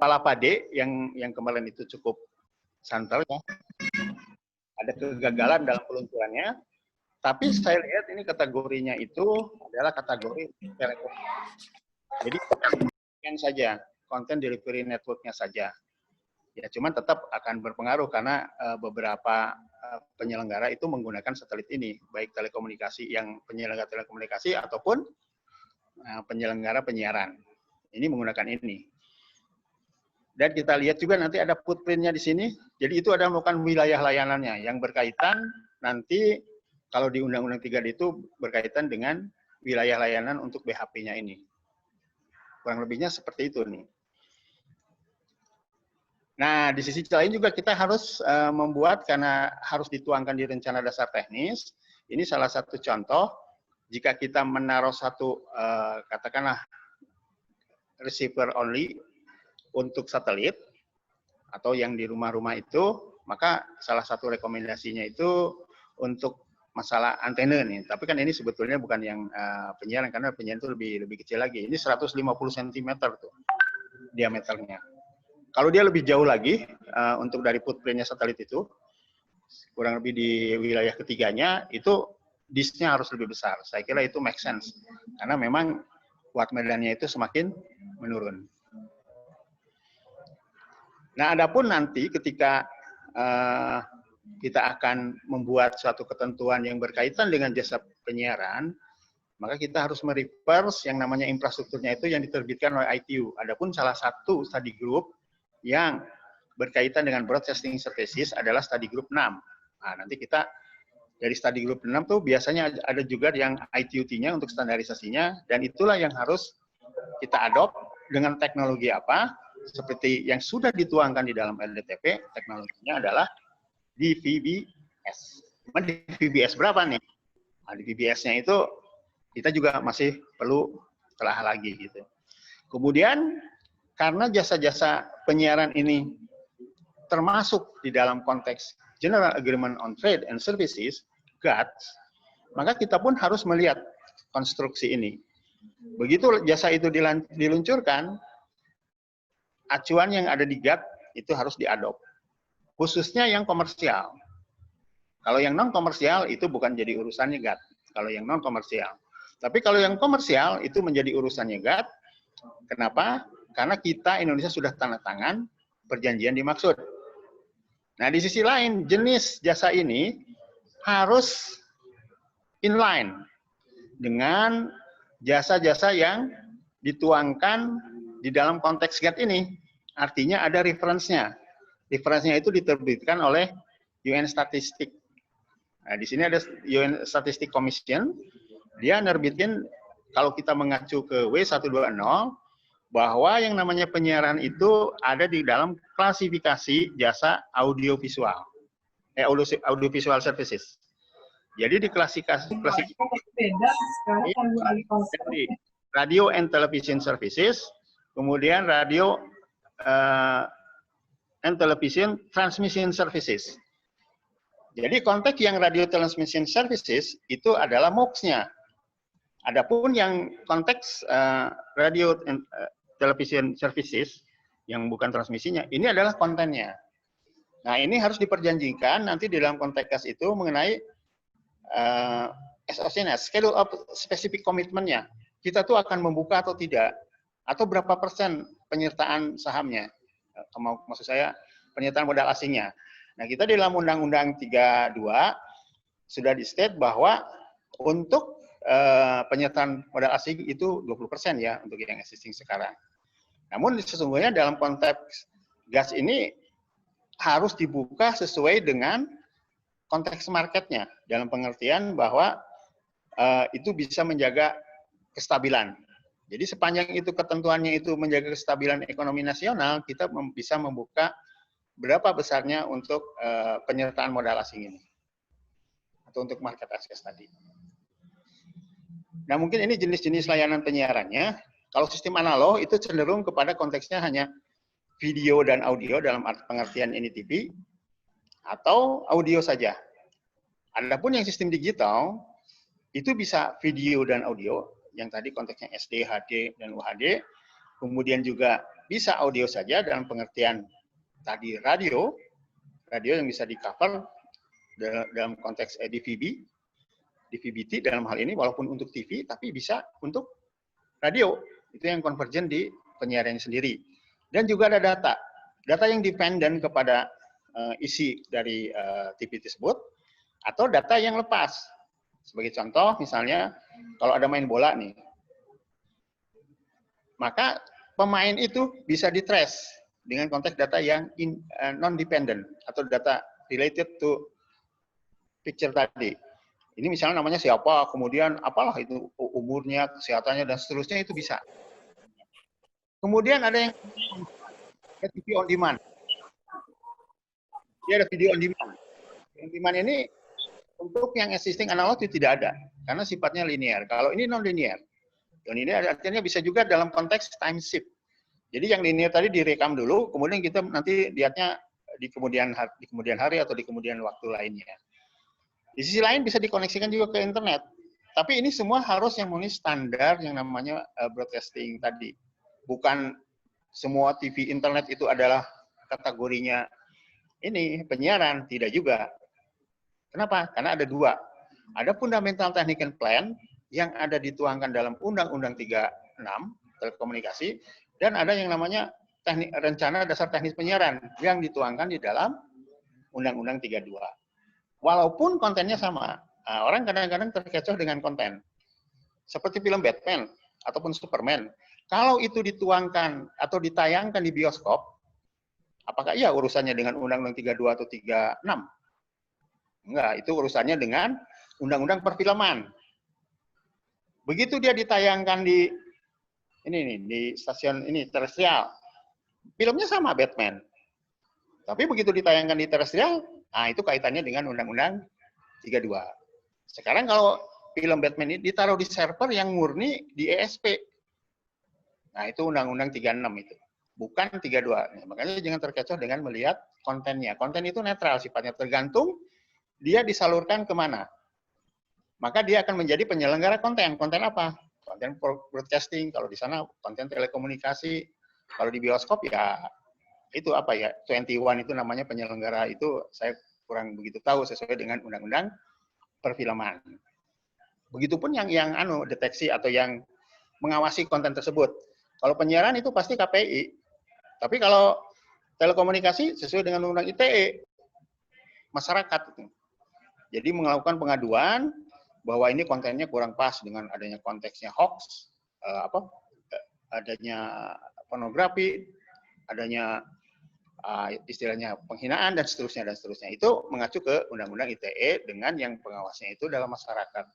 Palapa-D yang kemarin itu cukup santer ya. Ada kegagalan dalam peluncurannya, tapi saya lihat ini kategorinya itu adalah kategori telekom. Jadi yang saja, content delivery network-nya saja. Ya, cuman tetap akan berpengaruh karena beberapa penyelenggara itu menggunakan satelit ini, baik telekomunikasi yang penyelenggara telekomunikasi ataupun penyelenggara penyiaran. Ini menggunakan ini. Dan kita lihat juga nanti ada footprint-nya di sini. Jadi itu ada merupakan wilayah layanannya yang berkaitan nanti kalau di Undang-Undang 3D itu berkaitan dengan wilayah layanan untuk BHP-nya ini. Kurang lebihnya seperti itu nih. Nah, di sisi lain juga kita harus membuat, karena harus dituangkan di rencana dasar teknis. Ini salah satu contoh, jika kita menaruh satu, katakanlah, receiver only untuk satelit, atau yang di rumah-rumah itu, maka salah satu rekomendasinya itu untuk masalah antena nih. Tapi kan ini sebetulnya bukan yang penyiaran, karena penyiaran itu lebih kecil lagi. Ini 150 cm tuh diameternya. Kalau dia lebih jauh lagi, untuk dari footprint-nya satelit itu, kurang lebih di wilayah ketiganya, itu disk-nya harus lebih besar. Saya kira itu make sense. Karena memang watt medannya itu semakin menurun. Nah, adapun nanti ketika kita akan membuat suatu ketentuan yang berkaitan dengan jasa penyiaran, maka kita harus mereverse yang namanya infrastrukturnya itu yang diterbitkan oleh ITU. Adapun salah satu study group yang berkaitan dengan broadcasting services adalah study group 6. Nah, nanti kita dari study group 6 tuh biasanya ada juga yang ITU-T-nya untuk standarisasinya, dan itulah yang harus kita adopt dengan teknologi apa, seperti yang sudah dituangkan di dalam LDTP, teknologinya adalah di VBS. Cuma di VBS berapa nih? Nah, di VBS-nya itu kita juga masih perlu telah lagi gitu. Kemudian karena jasa-jasa penyiaran ini termasuk di dalam konteks General Agreement on Trade and Services, GATS, maka kita pun harus melihat konstruksi ini. Begitu jasa itu diluncurkan, acuan yang ada di GATS itu harus diadop. Khususnya yang komersial. Kalau yang non-komersial itu bukan jadi urusannya GATS. Kalau yang non-komersial. Tapi kalau yang komersial itu menjadi urusannya GATS. Kenapa? Karena kita Indonesia sudah tanda tangan perjanjian dimaksud. Nah, di sisi lain, jenis jasa ini harus inline dengan jasa-jasa yang dituangkan di dalam konteks GATT ini. Artinya ada reference-nya. Reference-nya itu diterbitkan oleh UN Statistik. Nah, di sini ada UN Statistic Commission. Dia nerbitin, kalau kita mengacu ke W120, bahwa yang namanya penyiaran itu ada di dalam klasifikasi jasa audiovisual, audiovisual services. Jadi di klasifikasi radio and television services, kemudian radio and television transmission services. Jadi konteks yang radio transmission services itu adalah MUX-nya. Adapun yang konteks radio and television services yang bukan transmisinya, ini adalah kontennya. Nah, ini harus diperjanjikan nanti di dalam konteks itu mengenai SOC-nya, schedule of specific commitment-nya. Kita tuh akan membuka atau tidak, atau berapa persen penyertaan sahamnya. Maksud saya penyertaan modal asingnya. Nah, kita di dalam Undang-Undang 32 sudah di-state bahwa untuk penyertaan modal asing itu 20% ya untuk yang existing sekarang. Namun sesungguhnya dalam konteks gas ini harus dibuka sesuai dengan konteks marketnya, dalam pengertian bahwa itu bisa menjaga kestabilan. Jadi sepanjang itu ketentuannya itu menjaga kestabilan ekonomi nasional, kita bisa membuka berapa besarnya untuk penyertaan modal asing ini. Atau untuk market access tadi. Nah, mungkin ini jenis-jenis layanan penyiarannya. Kalau sistem analog itu cenderung kepada konteksnya hanya video dan audio dalam pengertian ini TV, atau audio saja. Adapun yang sistem digital, itu bisa video dan audio, yang tadi konteksnya SD, HD, dan UHD, kemudian juga bisa audio saja dalam pengertian tadi radio yang bisa di-cover dalam konteks DVB-T dalam hal ini, walaupun untuk TV, tapi bisa untuk radio. Itu yang konvergen di penyiaran sendiri. Dan juga ada data yang dependen kepada isi dari TV tersebut, atau data yang lepas. Sebagai contoh, misalnya, kalau ada main bola nih, maka pemain itu bisa di-trace dengan konteks data yang non-dependent, atau data related to picture tadi. Ini misalnya namanya siapa, kemudian apalah itu umurnya, kesehatannya, dan seterusnya itu bisa. Kemudian ada yang TV on demand. Dia ada video on demand. On demand ini untuk yang existing analog itu tidak ada, karena sifatnya linear. Kalau ini non-linear. Dan ini artinya bisa juga dalam konteks time shift. Jadi yang linear tadi direkam dulu, kemudian kita nanti lihatnya di kemudian hari atau di kemudian waktu lainnya. Di sisi lain bisa dikoneksikan juga ke internet. Tapi ini semua harus yang memenuhi standar yang namanya broadcasting tadi. Bukan semua TV internet itu adalah kategorinya ini penyiaran, tidak juga. Kenapa? Karena ada dua. Ada Fundamental Technical Plan yang ada dituangkan dalam Undang-Undang 36 telekomunikasi, dan ada yang namanya Rencana Dasar Teknis Penyiaran yang dituangkan di dalam Undang-Undang 32. Walaupun kontennya sama, orang kadang-kadang terkecoh dengan konten. Seperti film Batman ataupun Superman, kalau itu dituangkan atau ditayangkan di bioskop, apakah iya urusannya dengan Undang-Undang 32 atau 36? Enggak, itu urusannya dengan Undang-Undang Perfilman. Begitu dia ditayangkan di di stasiun ini terestrial, filmnya sama Batman. Tapi begitu ditayangkan di terestrial, itu kaitannya dengan Undang-Undang 32. Sekarang kalau film Batman ini ditaruh di server yang murni di ESP. Nah, itu Undang-Undang 36 itu. Bukan 32. Nah, makanya jangan terkecoh dengan melihat kontennya. Konten itu netral sifatnya, tergantung dia disalurkan kemana. Maka dia akan menjadi penyelenggara konten. Konten apa? Konten broadcasting, kalau di sana konten telekomunikasi, kalau di bioskop ya itu apa ya, 21 itu namanya penyelenggara, itu saya kurang begitu tahu sesuai dengan undang-undang perfilman. Begitupun yang deteksi atau yang mengawasi konten tersebut. Kalau penyiaran itu pasti KPI. Tapi kalau telekomunikasi sesuai dengan undang ITE, masyarakat itu. Jadi melakukan pengaduan bahwa ini kontennya kurang pas dengan adanya konteksnya hoax, adanya pornografi, adanya istilahnya penghinaan dan seterusnya dan seterusnya. Itu mengacu ke Undang-Undang ITE dengan yang pengawasnya itu dalam masyarakat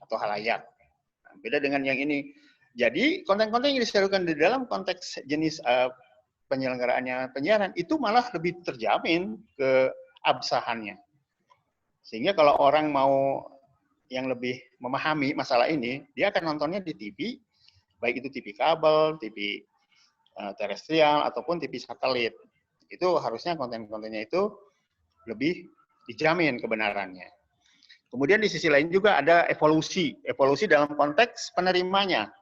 atau halayak. Nah, beda dengan yang ini. Jadi konten-konten yang disalurkan di dalam konteks jenis penyelenggaraannya penyiaran itu malah lebih terjamin keabsahannya. Sehingga kalau orang mau yang lebih memahami masalah ini, dia akan nontonnya di TV, baik itu TV kabel, TV terestrial, ataupun TV satelit. Itu harusnya konten-kontennya itu lebih dijamin kebenarannya. Kemudian di sisi lain juga ada evolusi dalam konteks penerimanya.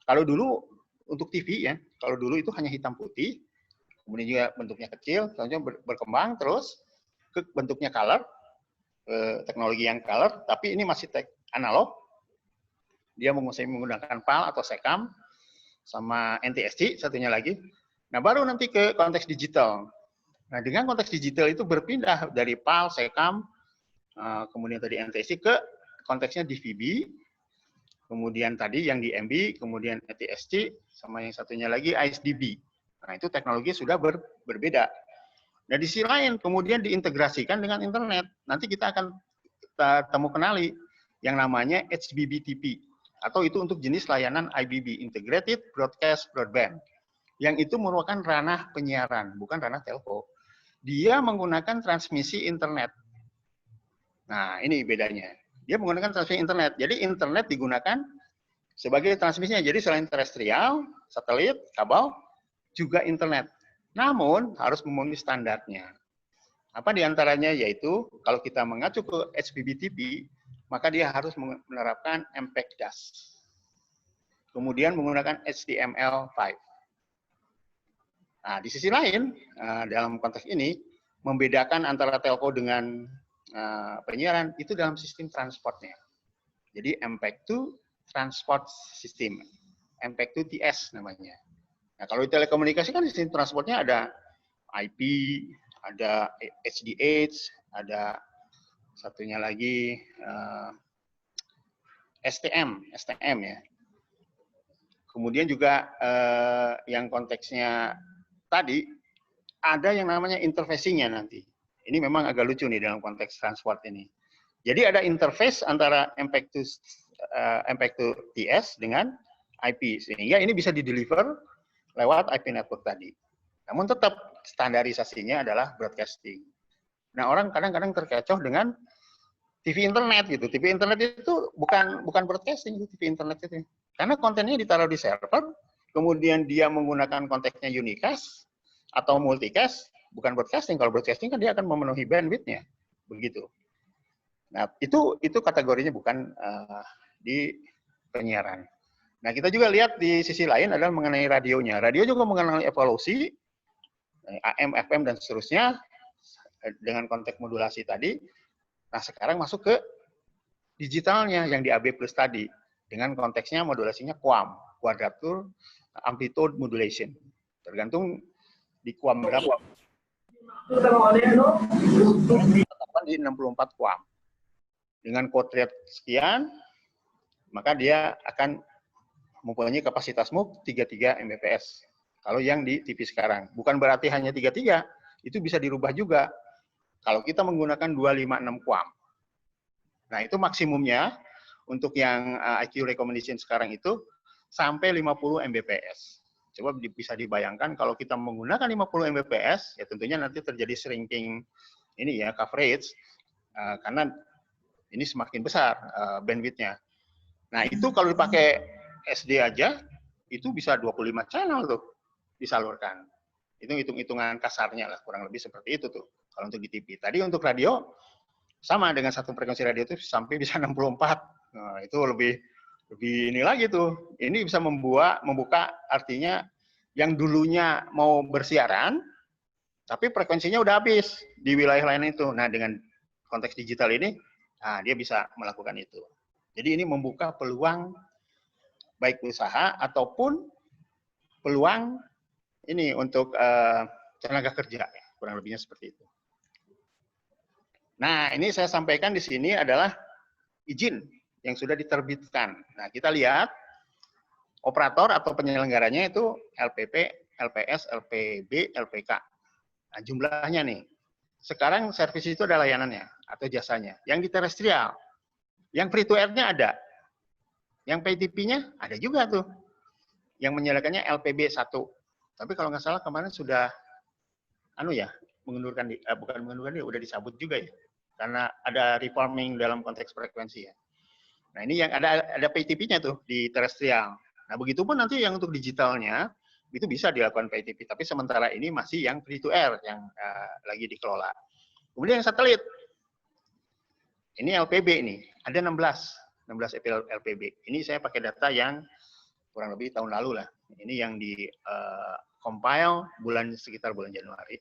Kalau dulu untuk TV ya, kalau dulu itu hanya hitam putih, kemudian juga bentuknya kecil, selanjutnya berkembang terus ke bentuknya color, teknologi yang color, tapi ini masih analog. Dia menggunakan PAL atau SECAM, sama NTSC satunya lagi. Nah, baru nanti ke konteks digital. Nah, dengan konteks digital itu berpindah dari PAL, SECAM, kemudian tadi NTSC ke konteksnya DVB, kemudian tadi yang DMB, kemudian NTSC, sama yang satunya lagi ISDB. Nah, itu teknologi sudah berbeda. Nah, di sisi lain kemudian diintegrasikan dengan internet. Nanti kita akan kenali yang namanya HBBTP, atau itu untuk jenis layanan IBB, Integrated Broadcast Broadband. Yang itu merupakan ranah penyiaran, bukan ranah telco. Dia menggunakan transmisi internet. Nah, ini bedanya. Dia menggunakan transmisi internet. Jadi internet digunakan sebagai transmisinya. Jadi selain terestrial, satelit, kabel, juga internet. Namun harus memenuhi standarnya. Apa diantaranya? Yaitu kalau kita mengacu ke HBBTP, maka dia harus menerapkan MPEG-DAS. Kemudian menggunakan HTML5. Nah, di sisi lain, dalam konteks ini, membedakan antara telco dengan penyiaran itu dalam sistem transportnya. Jadi MPEG-2 Transport System, MPEG-2 TS namanya. Nah, kalau di telekomunikasi kan sistem transportnya ada IP, ada HDH, ada satunya lagi STM ya. Kemudian juga yang konteksnya tadi ada yang namanya interfacing-nya nanti. Ini memang agak lucu nih dalam konteks transport ini. Jadi ada interface antara MPEG-2 TS dengan IP, sehingga ini bisa di-deliver lewat IP network tadi. Namun tetap standarisasinya adalah broadcasting. Nah, orang kadang-kadang terkecoh dengan TV internet gitu. TV internet itu bukan broadcasting, itu TV internet itu. Karena kontennya ditaruh di server, kemudian dia menggunakan konteksnya unicast atau multicast, bukan broadcasting. Kalau broadcasting kan dia akan memenuhi bandwidth-nya. Begitu. Nah, itu kategorinya bukan di penyiaran. Nah, kita juga lihat di sisi lain adalah mengenai radionya. Radio juga mengenai evolusi, AM, FM, dan seterusnya, dengan konteks modulasi tadi. Nah, sekarang masuk ke digitalnya yang di AB+ tadi. Dengan konteksnya modulasinya QAM, Quadrature Amplitude Modulation. Tergantung di QAM berapa. Tetapkan di 64 QAM. Dengan quote rate sekian, maka dia akan mempunyai kapasitas MUX 33 Mbps. Kalau yang di TV sekarang. Bukan berarti hanya 33, itu bisa dirubah juga. Kalau kita menggunakan 256 QAM. Nah, itu maksimumnya untuk yang IQ recommendation sekarang itu sampai 50 Mbps. Coba bisa dibayangkan kalau kita menggunakan 50 Mbps, ya tentunya nanti terjadi shrinking ini ya, coverage, karena ini semakin besar bandwidth-nya. Nah, itu kalau dipakai SD aja, itu bisa 25 channel tuh disalurkan. Itu hitung-hitungan kasarnya lah, kurang lebih seperti itu tuh, kalau untuk di TV. Tadi untuk radio, sama dengan satu frekuensi radio itu sampai bisa 64. Nah, itu lebih ini lagi tuh. Ini bisa membuka artinya yang dulunya mau bersiaran, tapi frekuensinya udah habis di wilayah lain itu. Nah, dengan konteks digital ini, nah, dia bisa melakukan itu. Jadi ini membuka peluang baik usaha ataupun peluang ini untuk tenaga kerja, kurang lebihnya seperti itu. Nah, ini saya sampaikan di sini adalah izin yang sudah diterbitkan. Nah, kita lihat operator atau penyelenggaranya itu LPP, LPS, LPB, LPK. Nah, jumlahnya nih. Sekarang servis itu ada layanannya atau jasanya. Yang di terestrial, yang free to air-nya ada. Yang pay TV-nya ada juga tuh. Yang menyalakannya LPB 1. Tapi kalau nggak salah kemarin sudah mengundurkan bukan mengundurkan, udah dicabut juga ya. Karena ada reforming dalam konteks frekuensi ya. Nah, ini yang ada pay TV-nya tuh di terestrial. Nah, begitupun nanti yang untuk digitalnya itu bisa dilakukan pay TV, tapi sementara ini masih yang free to air yang lagi dikelola. Kemudian yang satelit. Ini LPB ini, ada 16 LPB. Ini saya pakai data yang kurang lebih tahun lalu lah. Ini yang di compile sekitar bulan Januari.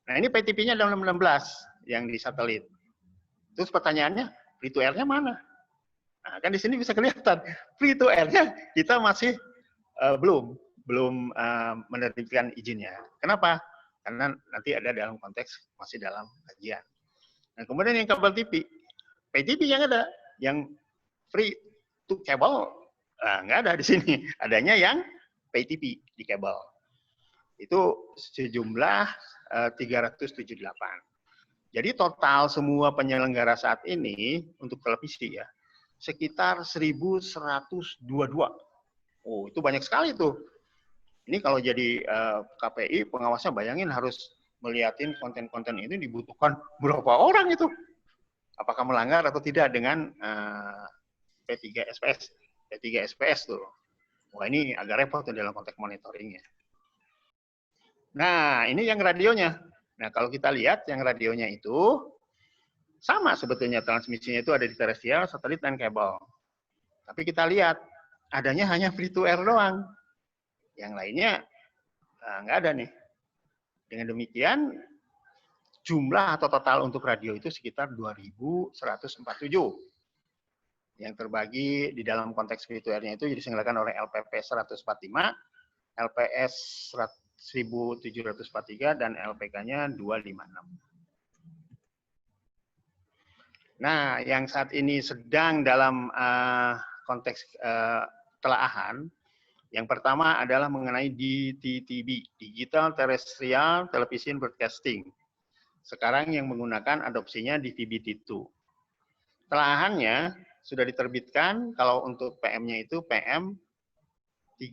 Nah, ini pay TV-nya ada 16 yang di satelit. Terus pertanyaannya, free to air-nya mana? Nah, kan di sini bisa kelihatan, free to air-nya kita masih belum menerbitkan izinnya. Kenapa? Karena nanti ada dalam konteks masih dalam kajian. Nah, kemudian yang kabel TV, pay TV yang ada, yang free to cable, nggak ada di sini. Adanya yang pay TV di kabel. Itu sejumlah 378. Jadi total semua penyelenggara saat ini untuk televisi ya, sekitar 1.122. Oh, itu banyak sekali tuh. Ini kalau jadi KPI, pengawasnya bayangin harus melihatin konten-konten ini dibutuhkan berapa orang itu. Apakah melanggar atau tidak dengan P3 SPS. P3 SPS tuh. Wah, ini agak repot tuh dalam konteks monitoringnya. Nah, ini yang radionya. Nah, kalau kita lihat yang radionya itu sama sebetulnya transmisinya itu ada di terestrial, satelit, dan kabel. Tapi kita lihat adanya hanya free to air doang. Yang lainnya nggak ada nih. Dengan demikian, jumlah atau total untuk radio itu sekitar 2.147 yang terbagi di dalam konteks virtualnya itu diselenggarakan oleh LPP 145, LPS 1743, dan LPK-nya 256. Nah, yang saat ini sedang dalam konteks telaahan, yang pertama adalah mengenai DTTB, Digital Terrestrial Television Broadcasting. Sekarang yang menggunakan adopsinya DVB-T2. Telaahannya sudah diterbitkan, kalau untuk PM-nya itu PM3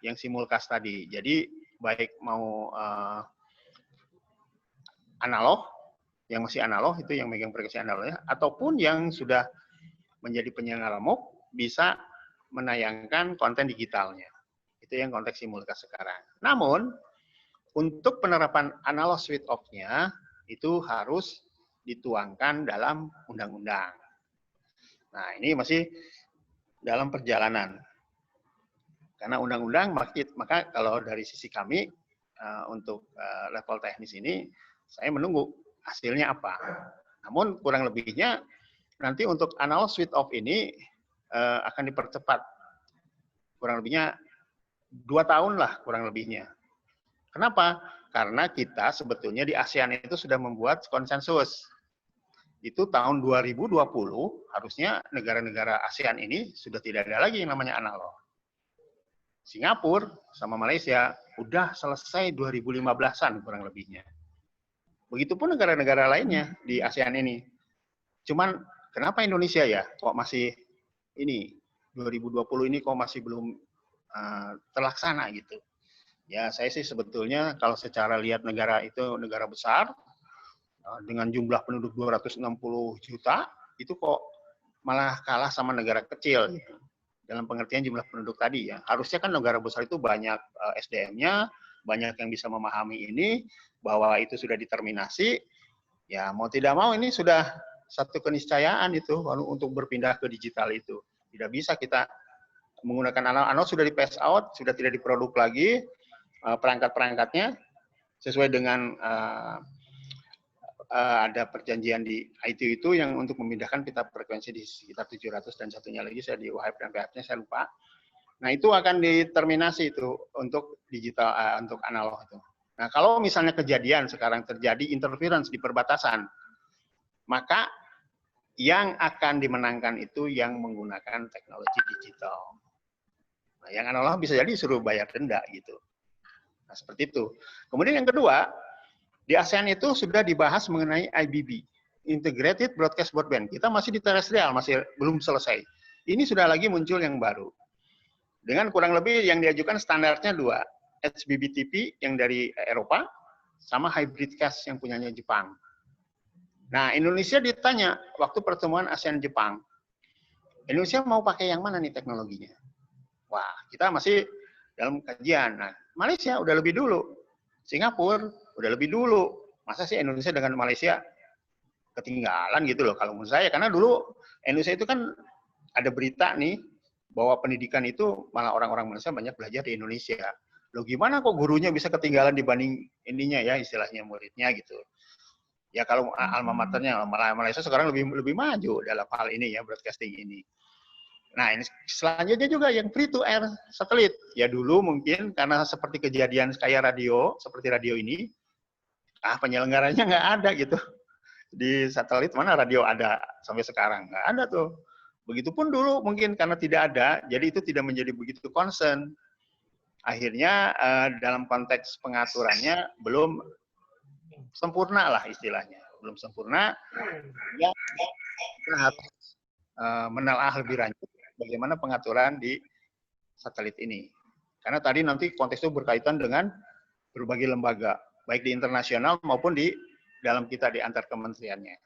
yang simulcast tadi. Jadi baik mau analog, yang masih analog itu yang megang frekuensi analognya, ataupun yang sudah menjadi penyelenggara MOOC bisa menayangkan konten digitalnya. Itu yang konteks simulcast sekarang. Namun, untuk penerapan analog switch off-nya, itu harus dituangkan dalam undang-undang. Nah, ini masih dalam perjalanan. Karena undang-undang, maka kalau dari sisi kami, untuk level teknis ini, saya menunggu hasilnya apa. Namun, kurang lebihnya, nanti untuk analog switch off ini akan dipercepat. Kurang lebihnya 2 tahun lah kurang lebihnya. Kenapa? Karena kita sebetulnya di ASEAN itu sudah membuat konsensus. Itu tahun 2020 harusnya negara-negara ASEAN ini sudah tidak ada lagi yang namanya analog. Singapura sama Malaysia udah selesai 2015-an kurang lebihnya. Begitupun negara-negara lainnya di ASEAN ini. Cuman kenapa Indonesia ya kok masih ini 2020 ini kok masih belum terlaksana gitu. Ya saya sih sebetulnya kalau secara lihat negara itu negara besar dengan jumlah penduduk 260 juta itu kok malah kalah sama negara kecil gitu. Dalam pengertian jumlah penduduk tadi ya. Harusnya kan negara besar itu banyak SDM-nya, banyak yang bisa memahami ini bahwa itu sudah diterminasi. Ya mau tidak mau ini sudah satu keniscayaan itu untuk berpindah ke digital itu. Tidak bisa kita menggunakan analog sudah di phase out, sudah tidak diproduk lagi perangkat-perangkatnya sesuai dengan ada perjanjian di ITU itu yang untuk memindahkan pita frekuensi di sekitar 700 dan satunya lagi saya di UHF dan PHF-nya saya lupa. Nah itu akan diterminasi itu untuk digital untuk analog itu. Nah kalau misalnya kejadian sekarang terjadi interference di perbatasan, maka yang akan dimenangkan itu yang menggunakan teknologi digital. Nah, yang analog bisa jadi suruh bayar denda gitu. Nah, seperti itu. Kemudian yang kedua, di ASEAN itu sudah dibahas mengenai IBB, Integrated Broadcast Broadband. Kita masih di terestrial, masih belum selesai. Ini sudah lagi muncul yang baru. Dengan kurang lebih yang diajukan standarnya 2, HBBTP yang dari Eropa, sama Hybridcast yang punyanya Jepang. Nah, Indonesia ditanya waktu pertemuan ASEAN-Jepang, Indonesia mau pakai yang mana nih teknologinya? Wah, kita masih dalam kajian. Nah, Malaysia udah lebih dulu. Singapura udah lebih dulu. Masa sih Indonesia dengan Malaysia ketinggalan gitu loh kalau menurut saya. Karena dulu Indonesia itu kan ada berita nih bahwa pendidikan itu malah orang-orang Malaysia banyak belajar di Indonesia. Loh gimana kok gurunya bisa ketinggalan dibanding ininya ya istilahnya muridnya gitu. Ya kalau alma maternya Malaysia sekarang lebih maju dalam hal ini ya broadcasting ini. Nah, ini selanjutnya juga yang free to air satelit. Ya dulu mungkin karena seperti kejadian kayak radio, seperti radio ini, penyelenggaranya nggak ada gitu. Di satelit mana radio ada sampai sekarang? Nggak ada tuh. Begitupun dulu mungkin karena tidak ada, jadi itu tidak menjadi begitu concern. Akhirnya dalam konteks pengaturannya belum sempurna lah istilahnya. Belum sempurna, ya kita harus menelaah lebih lanjut bagaimana pengaturan di satelit ini. Karena tadi nanti konteks itu berkaitan dengan berbagai lembaga, baik di internasional maupun di dalam kita di antar kementeriannya.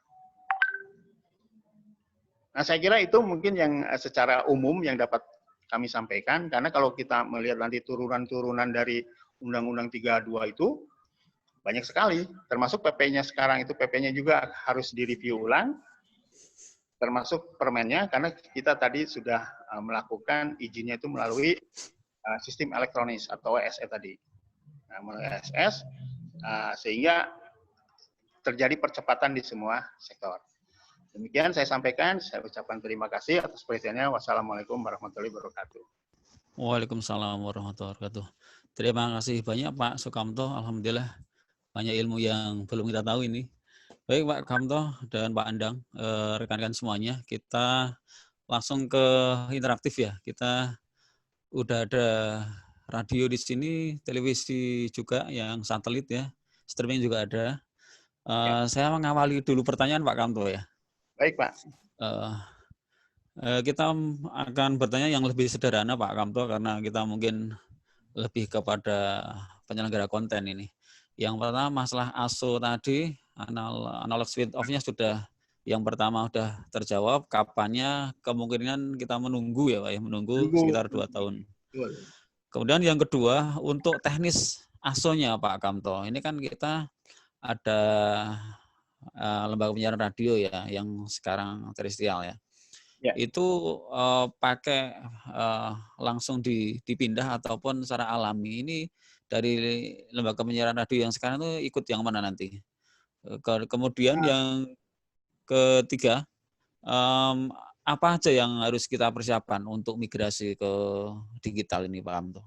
Nah, saya kira itu mungkin yang secara umum yang dapat kami sampaikan, karena kalau kita melihat nanti turunan-turunan dari Undang-Undang 32 itu, banyak sekali, termasuk PP-nya sekarang itu, PP-nya juga harus direview ulang, termasuk permennya, karena kita tadi sudah melakukan izinnya itu melalui sistem elektronis atau ESE tadi. Nah, melalui ESS, sehingga terjadi percepatan di semua sektor. Demikian saya sampaikan, saya ucapkan terima kasih atas perhatiannya. Wassalamualaikum warahmatullahi wabarakatuh. Waalaikumsalam warahmatullahi wabarakatuh. Terima kasih banyak Pak Sukamto. Alhamdulillah banyak ilmu yang belum kita tahu ini. Baik Pak Kamto dan Pak Andang, rekan-rekan semuanya, kita langsung ke interaktif ya. Kita udah ada radio di sini, televisi juga yang satelit ya, streaming juga ada. Saya mengawali dulu pertanyaan Pak Kamto ya. Baik Pak. Kita akan bertanya yang lebih sederhana Pak Kamto karena kita mungkin lebih kepada penyelenggara konten ini. Yang pertama masalah ASO tadi, analog switch off-nya sudah yang pertama sudah terjawab. Kapannya kemungkinan kita menunggu ya Pak ya, menunggu sekitar 2 tahun. Kemudian yang kedua untuk teknis ASO-nya Pak Kamto. Ini kan kita ada lembaga penyiaran radio ya yang sekarang terestrial ya. Itu pakai langsung dipindah ataupun secara alami. Ini dari lembaga penyiaran radio yang sekarang itu ikut yang mana nanti? Kemudian yang ketiga, apa aja yang harus kita persiapkan untuk migrasi ke digital ini Pak Kamto?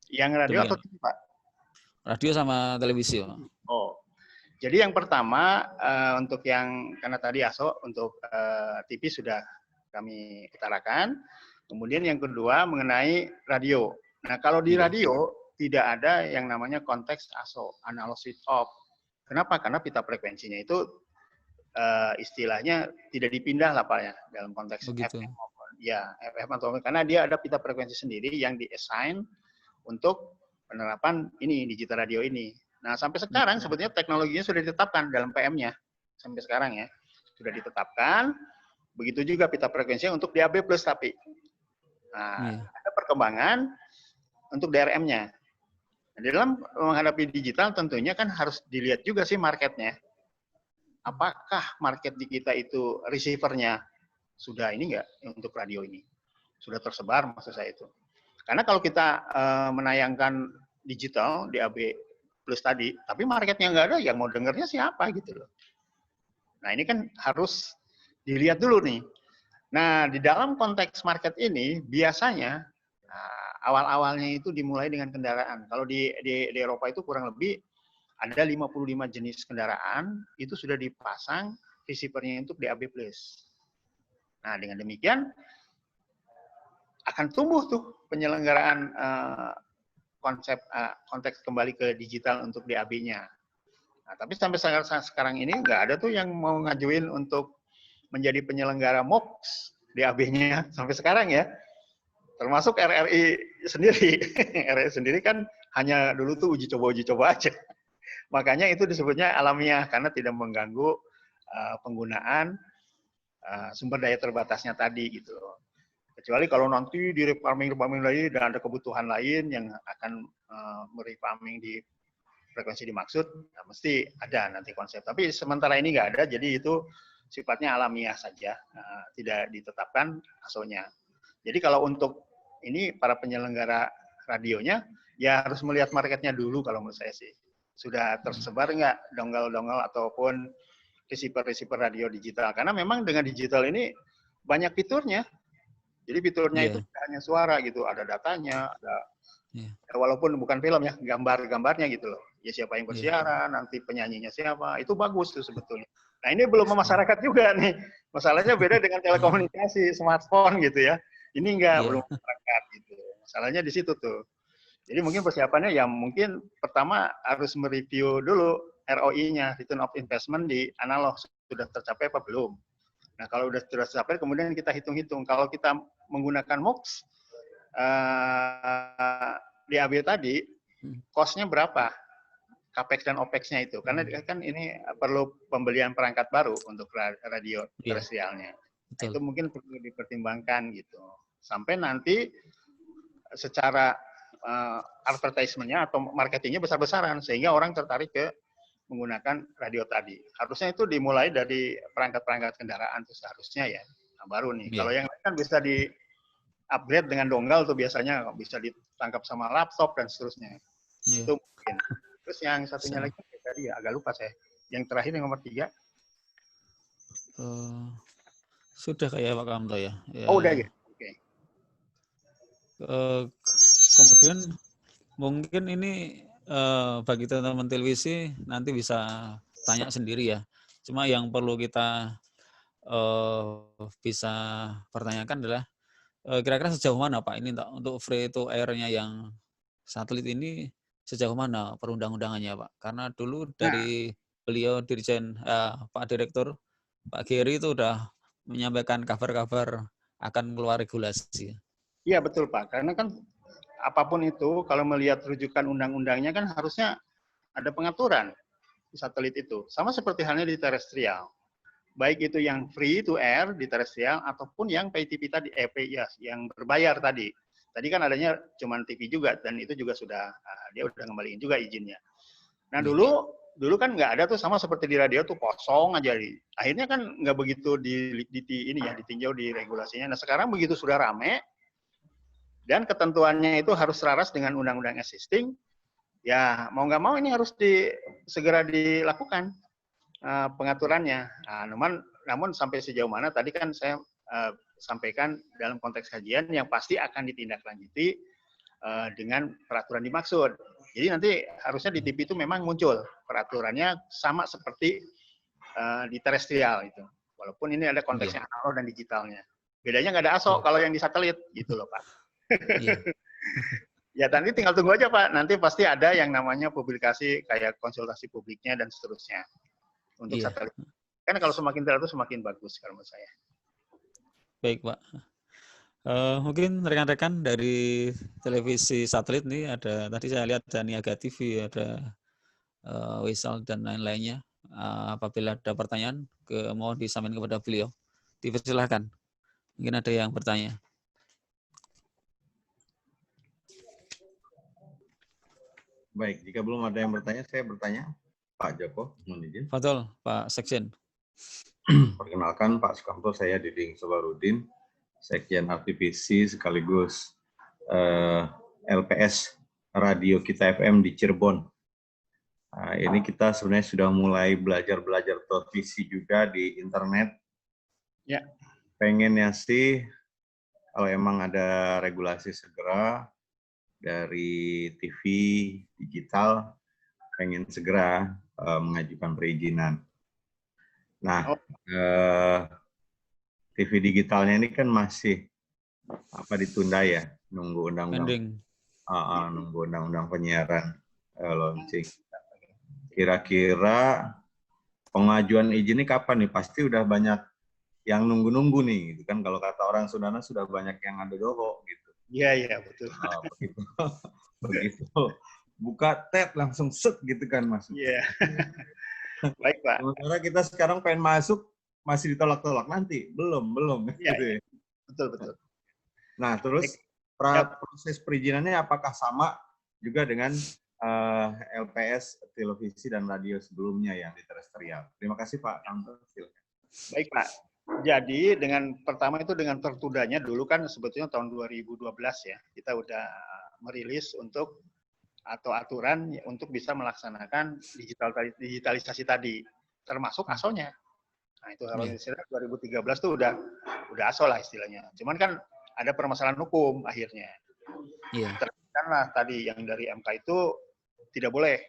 Yang radio atau TV Pak? Radio sama televisi Pak. Oh, jadi yang pertama untuk yang karena tadi ASO untuk TV sudah kami utarakan. Kemudian yang kedua mengenai radio. Nah kalau di radio tidak ada yang namanya konteks ASO, analog switch off. Kenapa? Karena pita frekuensinya itu istilahnya tidak dipindah lah Pak ya dalam konteks FM. Ya, FM atau karena dia ada pita frekuensi sendiri yang di-assign untuk penerapan ini digital radio ini. Nah sampai sekarang sebetulnya teknologinya sudah ditetapkan dalam PM-nya sampai sekarang ya sudah ditetapkan. Begitu juga pita frekuensinya untuk DAB plus tapi. Nah, ada perkembangan untuk DRM-nya. Nah, di dalam menghadapi digital tentunya kan harus dilihat juga sih marketnya. Apakah market di kita itu receiver-nya sudah ini enggak untuk radio ini? Sudah tersebar maksud saya itu. Karena kalau kita menayangkan digital DAB plus tadi, tapi marketnya enggak ada, yang mau dengernya siapa gitu loh. Nah, ini kan harus dilihat dulu nih. Nah, di dalam konteks market ini biasanya awal-awalnya itu dimulai dengan kendaraan. Kalau di Eropa itu kurang lebih ada 55 jenis kendaraan itu sudah dipasang receiver-nya untuk DAB+. Nah, dengan demikian akan tumbuh tuh penyelenggaraan konsep konteks kembali ke digital untuk DAB-nya. Nah, tapi sampai sekarang ini nggak ada tuh yang mau ngajuin untuk menjadi penyelenggara MOX DAB-nya sampai sekarang ya. Termasuk RRI sendiri. RRI sendiri kan hanya dulu tuh uji coba aja. Makanya itu disebutnya alamiah karena tidak mengganggu penggunaan sumber daya terbatasnya tadi gitu. Kecuali kalau nanti di refarming lain dan ada kebutuhan lain yang akan merefarming di frekuensi dimaksud, nah mesti ada nanti konsep. Tapi sementara ini nggak ada, jadi itu sifatnya alamiah saja, tidak ditetapkan ASO-nya. Jadi kalau untuk ini para penyelenggara radionya, ya harus melihat marketnya dulu kalau menurut saya sih. Sudah tersebar nggak dongle-dongle ataupun receiver radio digital. Karena memang dengan digital ini banyak fiturnya. Jadi fiturnya itu tidak hanya suara gitu, ada datanya, ada walaupun bukan film ya, gambar-gambarnya gitu loh. Ya siapa yang bersiaran, nanti penyanyinya siapa, itu bagus tuh sebetulnya. Nah ini belum masyarakat juga nih. Masalahnya beda dengan telekomunikasi, smartphone gitu ya. Ini enggak, belum masyarakat gitu. Masalahnya di situ tuh. Jadi mungkin persiapannya ya mungkin pertama harus mereview dulu ROI-nya, return of investment di analog sudah tercapai apa belum. Nah kalau sudah tercapai kemudian kita hitung-hitung. Kalau kita menggunakan MOX, DAB tadi, cost-nya berapa? Capex dan OPEX-nya itu. Karena kan ini perlu pembelian perangkat baru untuk radio terestrialnya. Nah, itu mungkin perlu dipertimbangkan gitu. Sampai nanti secara advertisement-nya atau marketingnya besar-besaran sehingga orang tertarik ke menggunakan radio tadi. Harusnya itu dimulai dari perangkat-perangkat kendaraan itu seharusnya ya. Nah, baru nih. Kalau yang lain kan bisa di upgrade dengan dongle tuh biasanya bisa ditangkap sama laptop dan seterusnya. Itu mungkin. Terus yang satunya lagi tadi ya agak lupa saya. Yang terakhir yang nomor 3. Sudah kayak Pak Kamto ya. Oh udah ya. Oke. Kemudian mungkin ini bagi teman-teman televisi nanti bisa tanya sendiri ya. Cuma yang perlu kita bisa pertanyakan adalah kira-kira sejauh mana Pak ini untuk free to air-nya yang satelit ini sejauh mana perundang-undangannya Pak? Karena dulu dari beliau Dirjen Pak Direktur Pak Geri itu udah menyampaikan kabar-kabar akan keluar regulasi. Iya betul Pak, karena kan apapun itu kalau melihat rujukan undang-undangnya kan harusnya ada pengaturan di satelit itu. Sama seperti halnya di terestrial. Baik itu yang free to air di terestrial ataupun yang pay TV tadi, yang berbayar tadi. Tadi kan adanya cuma TV juga dan itu juga sudah dia udah ngembaliin juga izinnya. Nah dulu kan nggak ada tuh, sama seperti di radio tuh kosong aja. Akhirnya kan nggak begitu ditinjau di regulasinya. Nah sekarang begitu sudah rame dan ketentuannya itu harus selaras dengan undang-undang existing, ya mau nggak mau ini harus segera dilakukan pengaturannya. Nah, namun sampai sejauh mana tadi kan saya sampaikan dalam konteks kajian yang pasti akan ditindaklanjuti dengan peraturan dimaksud. Jadi nanti harusnya di TV itu memang muncul peraturannya sama seperti di terestrial itu. Walaupun ini ada konteksnya analog dan digitalnya. Bedanya nggak ada ASO kalau yang di satelit gitu loh Pak. Ya nanti tinggal tunggu aja Pak. Nanti pasti ada yang namanya publikasi kayak konsultasi publiknya dan seterusnya untuk satelit. Kan kalau semakin teratur semakin bagus kalau menurut saya. Baik Pak. Mungkin rekan-rekan dari televisi satelit nih ada, tadi saya lihat ada Niaga TV, ada Wisal dan lain-lainnya. Apabila ada pertanyaan, mohon disampaikan kepada beliau. Dipersilahkan. Mungkin ada yang bertanya. Baik, jika belum ada yang bertanya, saya bertanya. Pak Joko, mohon izin. Betul, Pak Sekjen. Perkenalkan Pak Sukamto, saya Diding Sobarudin, Sekjen RTVC sekaligus LPS Radio Kita FM di Cirebon. Nah, ini kita sebenarnya sudah mulai belajar televisi juga di internet. Ya. Pengennya sih kalau emang ada regulasi segera dari TV digital, pengen segera mengajukan perizinan. Nah, TV digitalnya ini kan masih ditunda ya, nunggu undang-undang penyiaran launching. Kira-kira pengajuan izin ini kapan nih? Pasti udah banyak yang nunggu-nunggu nih, gitu kan? Kalau kata orang Sundana sudah banyak yang ada doho gitu. Iya betul. Begitu buka tab langsung set gitu kan masuk. Iya. Baik Pak. Sementara kita sekarang pengen masuk masih ditolak-tolak nanti, belum. Iya, gitu ya. Betul. Nah terus proses perizinannya apakah sama juga dengan LPS televisi dan radio sebelumnya yang di terestrial? Terima kasih Pak Kamto. Baik Pak. Jadi pertama itu dengan tertundanya dulu kan sebetulnya tahun 2012 ya kita udah merilis atau aturan untuk bisa melaksanakan digitalisasi tadi, termasuk ASO-nya. Nah itu kalau istilah 2013 tuh udah ASO lah istilahnya. Cuman kan ada permasalahan hukum akhirnya. Terkait tadi yang dari MK itu tidak boleh.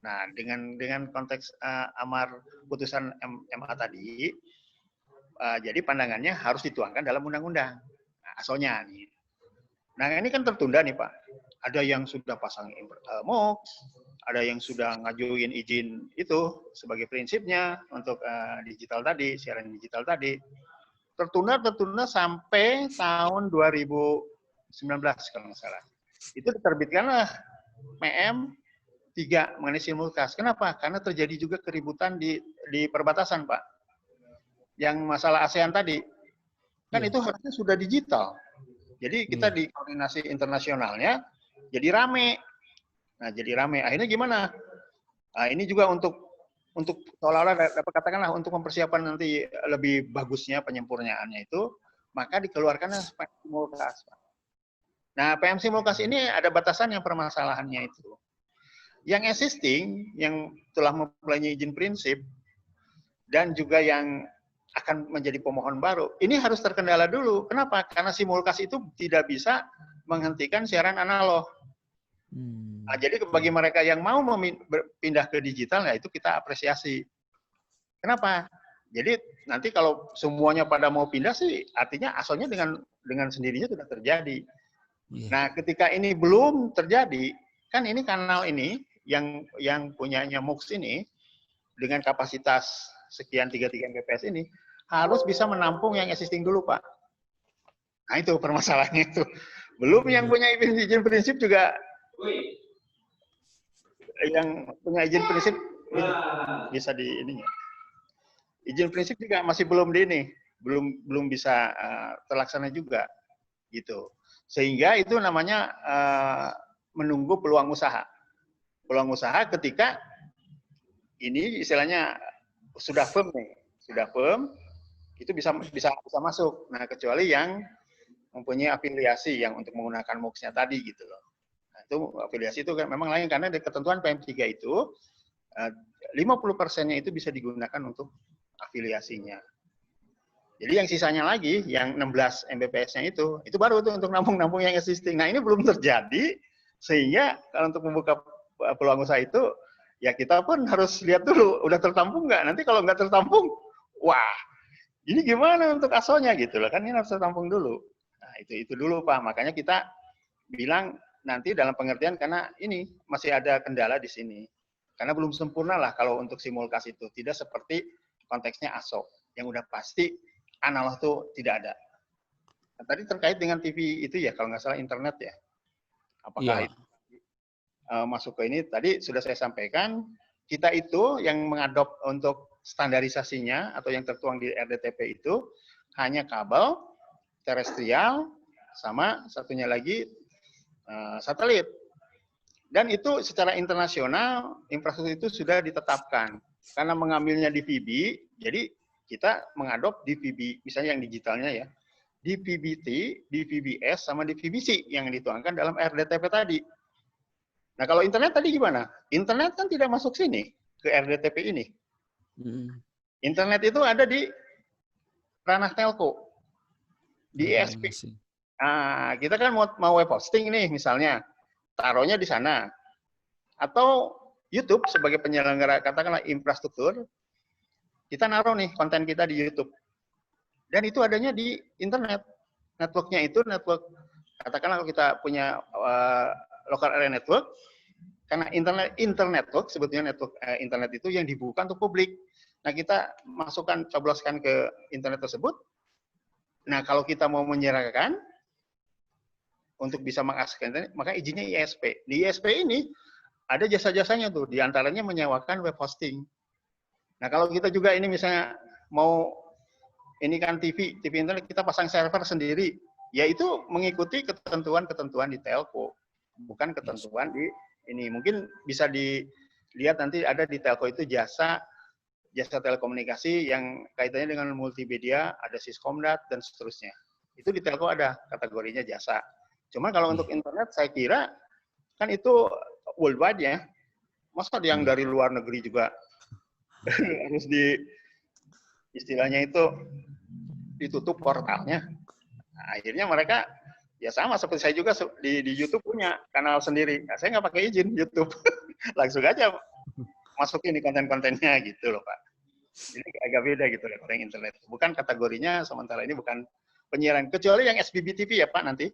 Nah dengan konteks amar putusan MA tadi, jadi pandangannya harus dituangkan dalam undang-undang. Nah, ASO-nya nih. Nah ini kan tertunda nih Pak. Ada yang sudah pasang MOX, ada yang sudah ngajuin izin itu sebagai prinsipnya untuk digital tadi, siaran digital tadi. Tertunda sampai tahun 2019 kalau nggak salah. Itu diterbitkanlah PM 3 mengenai simulcast. Kenapa? Karena terjadi juga keributan di perbatasan Pak. Yang masalah ASEAN tadi, kan itu harusnya sudah digital. Jadi kita di koordinasi internasionalnya jadi rame. Nah, jadi rame. Akhirnya gimana? Nah, ini juga untuk seolah-olah dapat katakanlah untuk mempersiapkan nanti lebih bagusnya penyempurnaannya itu, maka dikeluarkanlah PM simulcast. Nah, PM simulcast ini ada batasan yang permasalahannya itu. Yang existing, yang telah mempunyai izin prinsip, dan juga yang akan menjadi pemohon baru, ini harus terkendala dulu. Kenapa? Karena simulkas itu tidak bisa menghentikan siaran analog. Nah, jadi bagi mereka yang mau pindah ke digital, ya itu kita apresiasi. Kenapa? Jadi nanti kalau semuanya pada mau pindah sih, artinya asalnya dengan sendirinya sudah terjadi. Nah, ketika ini belum terjadi, kan ini kanal ini yang punyanya MUX ini dengan kapasitas sekian 33 Mbps ini harus bisa menampung yang existing dulu, Pak. Nah, itu permasalahannya itu. Belum yang punya izin prinsip juga, yang punya izin prinsip bisa di ini. Izin prinsip juga masih belum di ini, belum bisa terlaksana juga, gitu. Sehingga itu namanya menunggu peluang usaha. Peluang usaha ketika ini istilahnya sudah firm nih, sudah firm, itu bisa masuk. Nah, kecuali yang mempunyai afiliasi yang untuk menggunakan MUX-nya tadi gitu loh. Nah, itu afiliasi itu kan memang lain karena di ketentuan PM3 itu 50%-nya itu bisa digunakan untuk afiliasinya. Jadi yang sisanya lagi, yang 16 Mbps-nya itu baru tuh untuk nampung yang existing. Nah, ini belum terjadi, sehingga kalau untuk membuka peluang usaha itu, ya kita pun harus lihat dulu, udah tertampung nggak? Nanti kalau nggak tertampung, wah, ini gimana untuk asonya gitu loh, kan ini harus tertampung dulu. Nah, itu dulu Pak, makanya kita bilang nanti dalam pengertian karena ini masih ada kendala di sini. Karena belum sempurna lah kalau untuk simulkas itu, tidak seperti konteksnya ASO, yang udah pasti analog itu tidak ada. Nah, tadi terkait dengan TV itu ya, kalau nggak salah internet ya. Apakah itu masuk ke ini? Tadi sudah saya sampaikan, kita itu yang mengadop untuk standarisasinya atau yang tertuang di RDTP itu hanya kabel, terestrial, sama satunya lagi satelit. Dan itu secara internasional, infrastruktur itu sudah ditetapkan. Karena mengambilnya di VB, jadi kita mengadop di VB, misalnya yang digitalnya ya, di VBT, di VBS, sama di VBC yang dituangkan dalam RDTP tadi. Nah, kalau internet tadi gimana? Internet kan tidak masuk sini, ke RDTP ini. Internet itu ada di ranah telco, di ISP. Nah, kita kan mau web hosting nih misalnya, taruhnya di sana. Atau YouTube sebagai penyelenggara, katakanlah infrastruktur, kita naruh nih konten kita di YouTube. Dan itu adanya di internet. Networknya itu network, katakanlah kalau kita punya local area network, karena internet network, sebetulnya network internet itu yang dibuka untuk publik. Nah, kita masukkan, cobloskan ke internet tersebut. Nah, kalau kita mau menyerahkan untuk bisa mengakses internet, maka izinnya ISP. Di ISP ini ada jasa-jasanya tuh, diantaranya menyewakan web hosting. Nah, kalau kita juga ini misalnya mau ini kan TV internet, kita pasang server sendiri, yaitu mengikuti ketentuan-ketentuan di telco, bukan ketentuan di ini. Mungkin bisa dilihat nanti ada di telco itu jasa telekomunikasi yang kaitannya dengan multimedia, ada Siskomdat dan seterusnya. Itu di telco ada kategorinya jasa. Cuma kalau untuk internet saya kira kan itu worldwide ya. Masa yang dari luar negeri juga harus istilahnya itu ditutup portalnya. Nah, akhirnya mereka ya sama seperti saya juga di YouTube punya kanal sendiri. Nah, saya nggak pakai izin YouTube, langsung aja masukin di konten-kontennya gitu loh Pak. Jadi agak beda gitu ya orang internet. Bukan kategorinya sementara ini bukan penyiaran, kecuali yang SBBTV ya Pak nanti.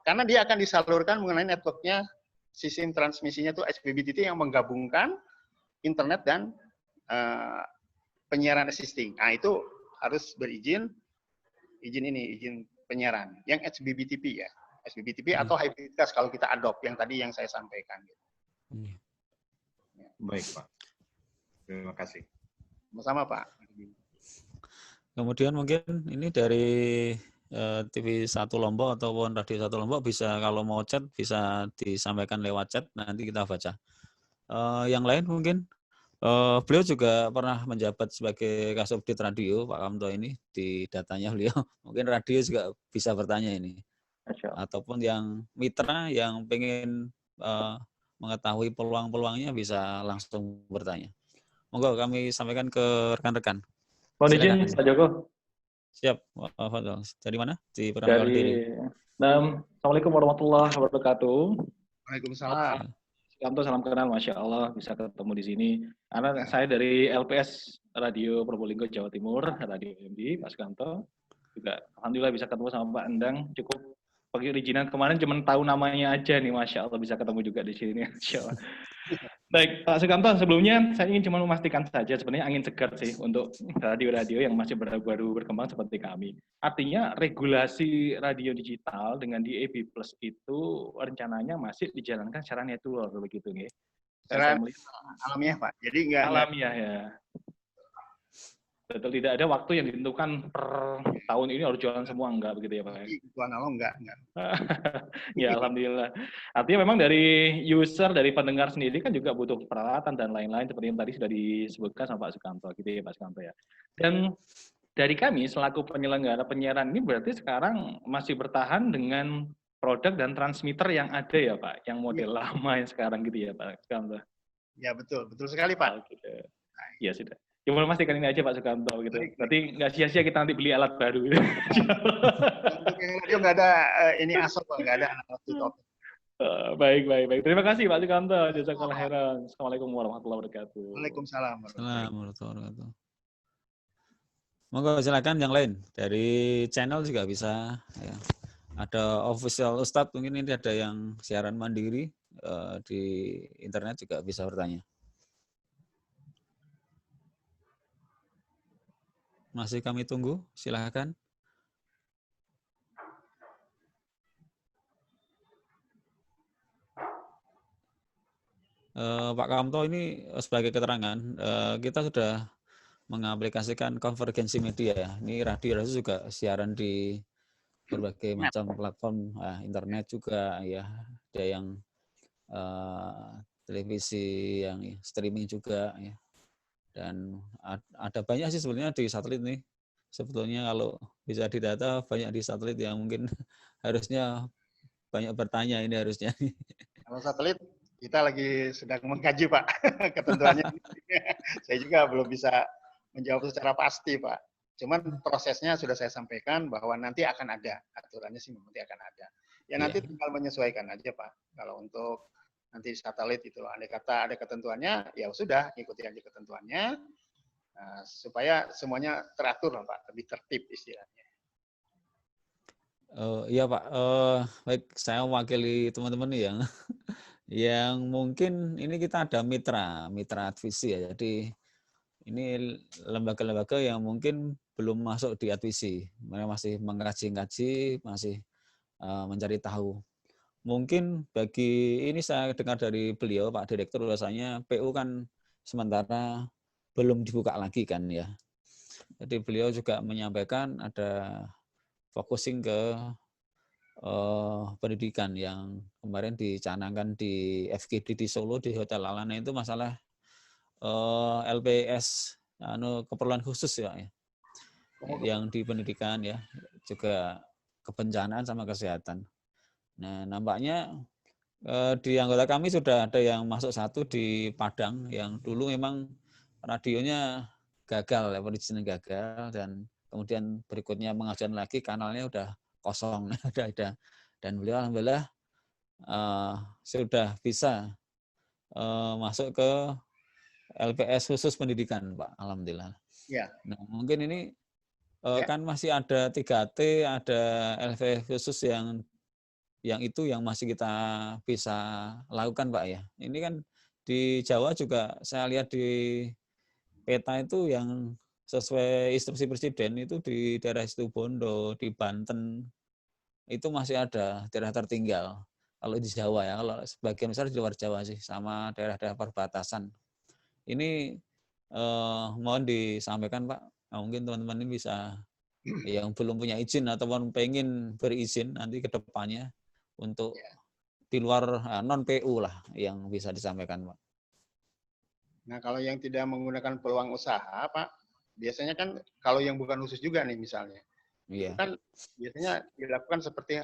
Karena dia akan disalurkan mengenai networknya, sistem transmisinya itu SBBTV yang menggabungkan internet dan penyiaran existing. Nah, itu harus berizin, izin penyiaran. Yang SBBTV ya. SBBTV atau hybrid cast kalau kita adopt yang tadi yang saya sampaikan. Baik, Pak. Terima kasih. Sama-sama, Pak. Kemudian mungkin ini dari TV 1 Lombok ataupun Radio 1 Lombok bisa kalau mau chat bisa disampaikan lewat chat, nanti kita baca. Yang lain mungkin beliau juga pernah menjabat sebagai Kasubdit Radio, Pak Kamto ini di datanya beliau. Mungkin radio juga bisa bertanya ini. Ataupun yang mitra yang pengen mengetahui peluang-peluangnya bisa langsung bertanya. Monggo kami sampaikan ke rekan-rekan. Mohon izin Silakan. Pak Joko. Siap. Fadol. Dari mana? Di perkenalkan diri. Assalamualaikum warahmatullahi wabarakatuh. Waalaikumsalam. Kanto, salam kenal, Masya Allah bisa ketemu di sini. Karena saya dari LPS Radio Probolinggo Jawa Timur, Radio MD, Pak Sukanto. Juga alhamdulillah bisa ketemu sama Pak Endang. Cukup pakai perizinan kemarin cuma tahu namanya aja nih, Masya Allah bisa ketemu juga di sini. Masya Allah. Baik, Pak Sukanto, sebelumnya saya ingin cuma memastikan saja sebenarnya angin segar sih untuk radio-radio yang masih baru berkembang seperti kami. Artinya regulasi radio digital dengan DAB+ itu rencananya masih dijalankan secara natural begitu nih. Secara alamiah, Pak. Jadi enggak alamiah ya. Betul, tidak ada waktu yang ditentukan per tahun ini harus jualan semua, enggak begitu ya Pak? Tuan Allah enggak. Ya Alhamdulillah. Artinya memang dari user, dari pendengar sendiri kan juga butuh peralatan dan lain-lain seperti yang tadi sudah disebutkan sama Pak Sukanto gitu ya Pak Sukanto ya. Dan dari kami selaku penyelenggara penyiaran ini berarti sekarang masih bertahan dengan produk dan transmitter yang ada ya Pak, yang model lama yang sekarang gitu ya Pak Sukanto. Ya betul sekali Pak. Gitu. Ya sudah. Cuma memastikan ini aja Pak Sukanto gitu. Berarti nggak sia-sia kita nanti beli alat baru. Gitu. Untuk yang radio nggak ada ini asal Pak, nggak ada alat tutup. Baik. Terima kasih Pak Sukanto. Jazakallah khairan. Assalamualaikum warahmatullahi wabarakatuh. Waalaikumsalam warahmatullahi wabarakatuh. Monggo silakan yang lain dari channel juga bisa. Ya. Ada official Ustadz mungkin ini ada yang siaran mandiri di internet juga bisa bertanya. Masih kami tunggu, silakan. Pak Kamto ini sebagai keterangan, kita sudah mengaplikasikan konvergensi media ya. Ini radio juga siaran di berbagai macam platform internet juga ya. Ada yang televisi, yang streaming juga ya. Dan ada banyak sih sebenarnya di satelit nih. Sebetulnya kalau bisa didata banyak di satelit yang mungkin harusnya banyak bertanya ini harusnya. Kalau satelit kita lagi sedang mengkaji Pak ketentuannya. Saya juga belum bisa menjawab secara pasti Pak. Cuman prosesnya sudah saya sampaikan bahwa nanti akan ada aturannya sih nanti akan ada. Ya nanti tinggal menyesuaikan aja Pak. Kalau untuk nanti di satelit itu andai kata ada ketentuannya ya sudah ikuti aja ketentuannya supaya semuanya teratur Pak, lebih tertib istilahnya. Iya Pak, baik saya mewakili teman-teman yang mungkin ini kita ada mitra advisi ya. Jadi ini lembaga-lembaga yang mungkin belum masuk di advisi, mereka masih mengkaji-kaji, masih mencari tahu. Mungkin bagi ini saya dengar dari beliau Pak Direktur rasanya PU kan sementara belum dibuka lagi kan ya. Jadi beliau juga menyampaikan ada focusing ke pendidikan yang kemarin dicanangkan di FGD di Solo di Hotel Alana itu masalah LPS keperluan khusus ya. Yang di pendidikan ya, juga kebencanaan sama kesehatan. Nah, nampaknya di anggota kami sudah ada yang masuk satu di Padang yang dulu memang radionya gagal, perizinan gagal dan kemudian berikutnya mengajukan lagi kanalnya udah kosong, udah ada. Dan beliau alhamdulillah sudah bisa masuk ke LPS khusus pendidikan, Pak. Alhamdulillah. Ya. Nah, mungkin ini kan masih ada 3T, ada LPS khusus yang itu yang masih kita bisa lakukan Pak ya. Ini kan di Jawa juga saya lihat di peta itu yang sesuai instruksi Presiden itu di daerah Situbondo, di Banten, itu masih ada daerah tertinggal. Kalau di Jawa ya, kalau sebagian besar di luar Jawa sih, sama daerah-daerah perbatasan. Ini mohon disampaikan Pak, nah, mungkin teman-teman ini bisa yang belum punya izin ataupun pengen berizin nanti ke depannya untuk di luar non-PU lah yang bisa disampaikan Pak. Nah kalau yang tidak menggunakan peluang usaha Pak, biasanya kan kalau yang bukan khusus juga nih misalnya, itu kan biasanya dilakukan seperti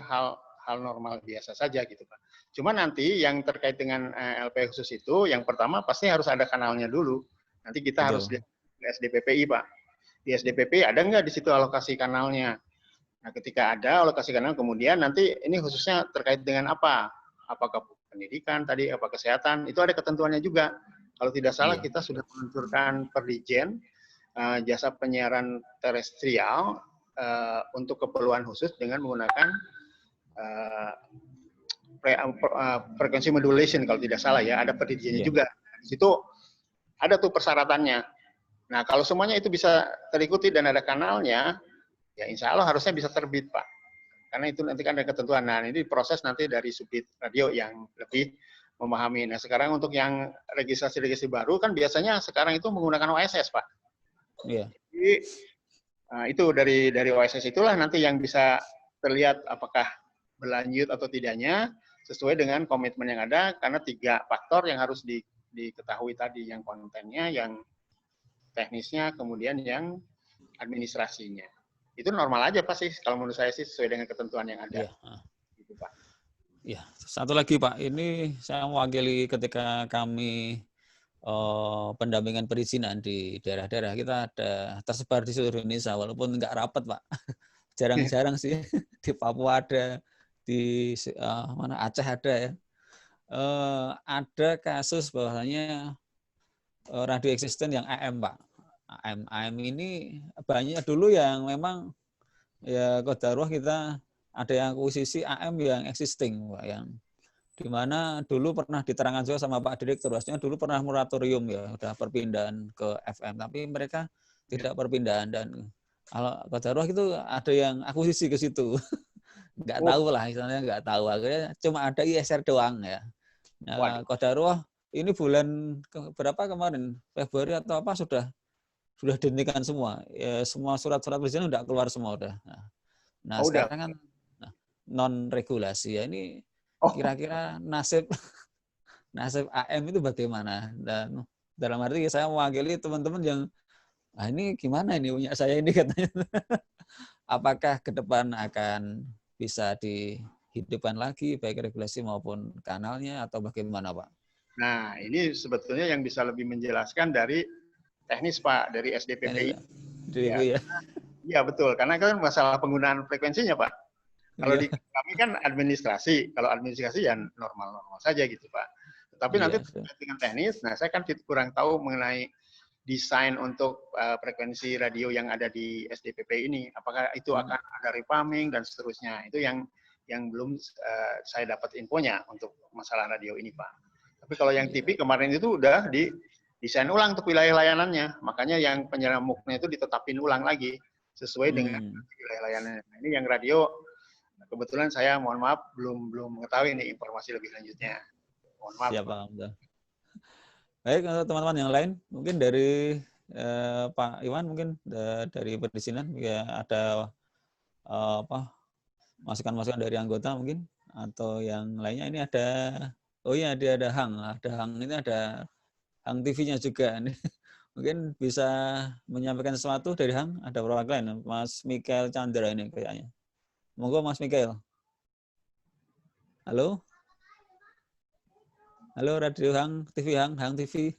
hal normal biasa saja gitu Pak. Cuma nanti yang terkait dengan LP khusus itu, yang pertama pasti harus ada kanalnya dulu. Nanti kita harus lihat di SDPPI Pak. Di SDPPI ada nggak di situ alokasi kanalnya? Nah, ketika ada alokasi kanal, kemudian nanti ini khususnya terkait dengan apa? Apakah pendidikan tadi, apa kesehatan? Itu ada ketentuannya juga. Kalau tidak salah kita sudah meluncurkan Perdijen jasa penyiaran terestrial untuk keperluan khusus dengan menggunakan frekuensi modulation kalau tidak salah ya, ada Perdijennya juga. Di situ ada tuh persyaratannya. Nah, kalau semuanya itu bisa terikuti dan ada kanalnya, ya insya Allah harusnya bisa terbit, Pak. Karena itu nanti kan ada ketentuan. Nah, ini proses nanti dari subdit radio yang lebih memahami. Nah, sekarang untuk yang registrasi-registrasi baru kan biasanya sekarang itu menggunakan OSS, Pak. Iya. Jadi, itu dari OSS itulah nanti yang bisa terlihat apakah berlanjut atau tidaknya sesuai dengan komitmen yang ada, karena 3 faktor yang harus diketahui tadi, yang kontennya, yang teknisnya, kemudian yang administrasinya. Itu normal aja Pak sih, kalau menurut saya sih sesuai dengan ketentuan yang ada. Iya. Gitu, Pak. Ya, satu lagi Pak, ini saya mewakili ketika kami pendampingan perizinan di daerah-daerah, kita ada tersebar di seluruh Indonesia, walaupun nggak rapat Pak. Jarang-jarang sih, di Papua ada, di mana Aceh ada ya. Ada kasus bahwasanya radio eksisten yang AM Pak. AM ini banyak dulu yang memang ya qadarullah kita ada yang akuisisi AM yang existing Pak, yang dimana dulu pernah diterangkan juga sama Pak Direktur, bahwasanya dulu pernah moratorium ya, udah perpindahan ke FM, tapi mereka tidak perpindahan, dan kalau qadarullah itu ada yang akuisisi ke situ. Nggak tahu lah, misalnya nggak tahu, akhirnya cuma ada ISR doang ya. Nah, qadarullah ini bulan berapa kemarin, Februari atau apa, sudah dihentikan semua. Ya, semua surat-surat perizinan udah keluar semua udah. Nah, sekarang kan non regulasi ya, ini kira-kira nasib AM itu bagaimana? Dan dalam arti saya mewakili teman-teman yang ini gimana ini punya saya ini katanya. Apakah ke depan akan bisa dihidupkan lagi baik regulasi maupun kanalnya atau bagaimana Pak? Nah, ini sebetulnya yang bisa lebih menjelaskan dari teknis Pak, dari SDPPI. Ya. Iya betul, karena kan masalah penggunaan frekuensinya Pak. Kalau di kami kan administrasi, kalau administrasi ya normal-normal saja gitu Pak. Tapi nanti dengan teknis, nah saya kan kurang tahu mengenai desain untuk frekuensi radio yang ada di SDPPI ini. Apakah itu akan ada refarming dan seterusnya. Itu yang belum saya dapat infonya untuk masalah radio ini Pak. Tapi kalau yang TV kemarin itu udah desain ulang untuk wilayah layanannya. Makanya yang penyiaran MUK-nya itu ditetapin ulang lagi sesuai dengan wilayah layanannya. Nah, ini yang radio kebetulan saya mohon maaf belum mengetahui ini informasi lebih lanjutnya. Mohon maaf. Siap, Pak. Baik, untuk teman-teman yang lain, mungkin dari Pak Iwan, mungkin dari perizinan ya ada masukan-masukan dari anggota mungkin, atau yang lainnya. Ini ada, oh iya, dia ada Hang ini ada Hang TV-nya juga. Mungkin bisa menyampaikan sesuatu dari Hang, ada perwakilan, Mas Mikael Chandra ini kayaknya. Monggo Mas Mikael. Halo? Halo Radio Hang TV, Hang TV.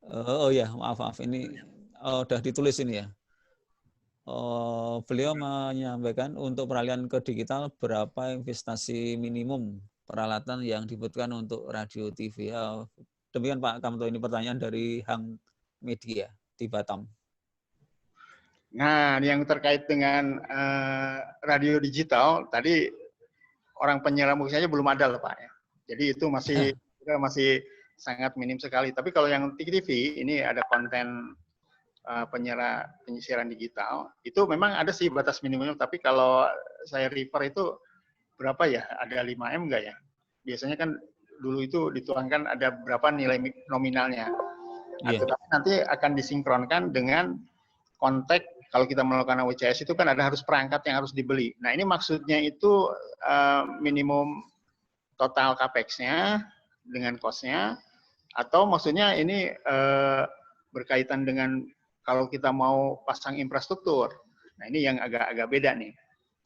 Oh ya, maaf ini udah ditulis ini ya. Beliau menyampaikan untuk peralihan ke digital berapa investasi minimum peralatan yang dibutuhkan untuk radio TV. Demikian Pak Kamto, ini pertanyaan dari Hang Media di Batam. Nah, yang terkait dengan radio digital tadi orang penyiaran musik saja belum ada loh Pak ya. Jadi itu masih sangat minim sekali. Tapi kalau yang TV ini ada konten penyisiran digital, itu memang ada sih batas minimumnya, tapi kalau saya refer itu berapa ya? Ada 5M enggak ya? Biasanya kan dulu itu dituangkan ada berapa nilai nominalnya. Tetapi nanti akan disinkronkan dengan kontak. Kalau kita melakukan WCS itu kan ada harus perangkat yang harus dibeli. Nah ini maksudnya itu minimum total capex-nya dengan cost-nya, atau maksudnya ini berkaitan dengan kalau kita mau pasang infrastruktur. Nah ini yang agak beda nih.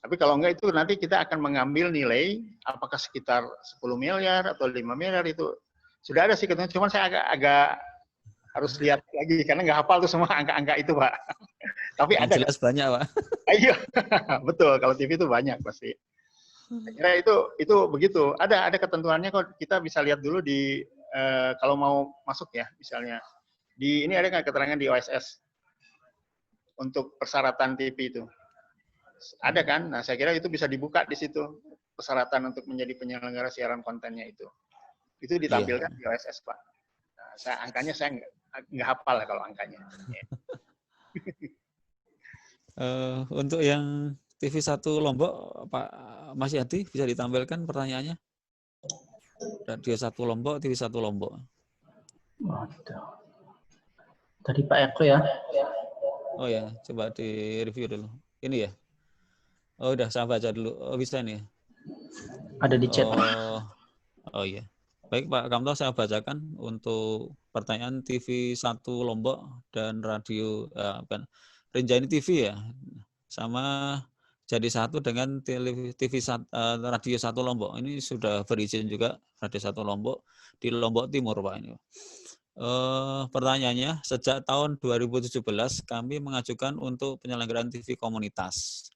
Tapi kalau enggak itu nanti kita akan mengambil nilai apakah sekitar 10 miliar atau 5 miliar itu. Sudah ada sih ketemu, cuman saya agak harus lihat lagi karena nggak hafal tuh semua angka-angka itu, Pak. Tapi Yang ada. jelas banyak, Pak. Iya, betul. Kalau TV itu banyak pasti. Saya kira itu begitu. Ada ketentuannya kok. Kita bisa lihat dulu di kalau mau masuk ya, misalnya di ini ada nggak keterangan di OSS untuk persyaratan TV itu? Ada kan? Nah, saya kira itu bisa dibuka di situ persyaratan untuk menjadi penyelenggara siaran kontennya itu. Itu ditampilkan di OSS, Pak. Nah, angkanya saya nggak hafal ya kalau angkanya. Untuk yang TV1 Lombok, Pak Mas Yadi, bisa ditampilkan pertanyaannya? Radio 1 Lombok, TV1 Lombok. Waduh. Tadi Pak Eko ya. Oh ya, coba di review dulu. Ini ya? Oh udah, saya baca dulu. Oh bisa nih. Ada di chat. Oh iya. Baik Pak Kamto, saya bacakan untuk pertanyaan TV1 Lombok dan radio, Rinjani TV ya, sama jadi satu dengan radio 1 Lombok. Ini sudah berizin juga radio 1 Lombok di Lombok Timur Pak ini. Pertanyaannya, sejak tahun 2017 kami mengajukan untuk penyelenggaraan TV komunitas.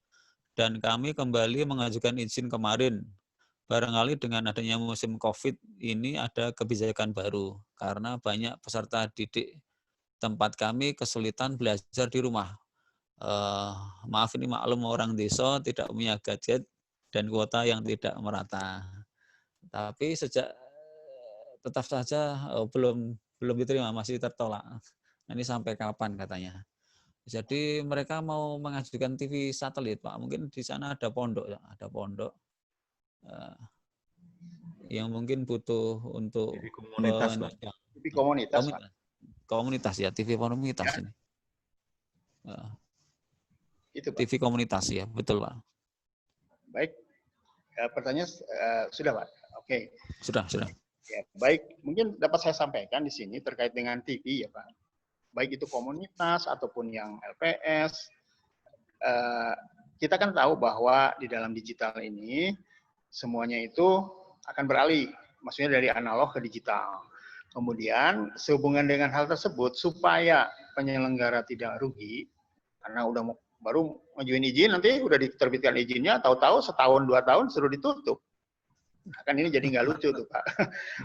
Dan kami kembali mengajukan izin kemarin. Barangkali dengan adanya musim COVID ini ada kebijakan baru. Karena banyak peserta didik tempat kami kesulitan belajar di rumah. Maaf ini maklum orang desa tidak punya gadget dan kuota yang tidak merata. Tapi sejak tetap saja belum diterima, masih tertolak. Ini sampai kapan katanya. Jadi mereka mau mengajukan TV satelit, Pak. Mungkin di sana ada pondok, ya. Ada pondok yang mungkin butuh untuk TV komunitas, TV komunitas, Pak. Komunitas ya, TV komunitas ya. Ini. Itu, Pak. TV komunitas ya, betul Pak. Baik, pertanyaan sudah Pak. Oke. Sudah. Ya, baik, mungkin dapat saya sampaikan di sini terkait dengan TV ya Pak. Baik itu komunitas ataupun yang LPS, kita kan tahu bahwa di dalam digital ini semuanya itu akan beralih, maksudnya dari analog ke digital. Kemudian sehubungan dengan hal tersebut supaya penyelenggara tidak rugi, karena udah baru ngajuin izin nanti udah diterbitkan izinnya, tahu-tahu setahun 2 tahun suruh ditutup. Nah, kan ini jadi nggak lucu tuh Pak.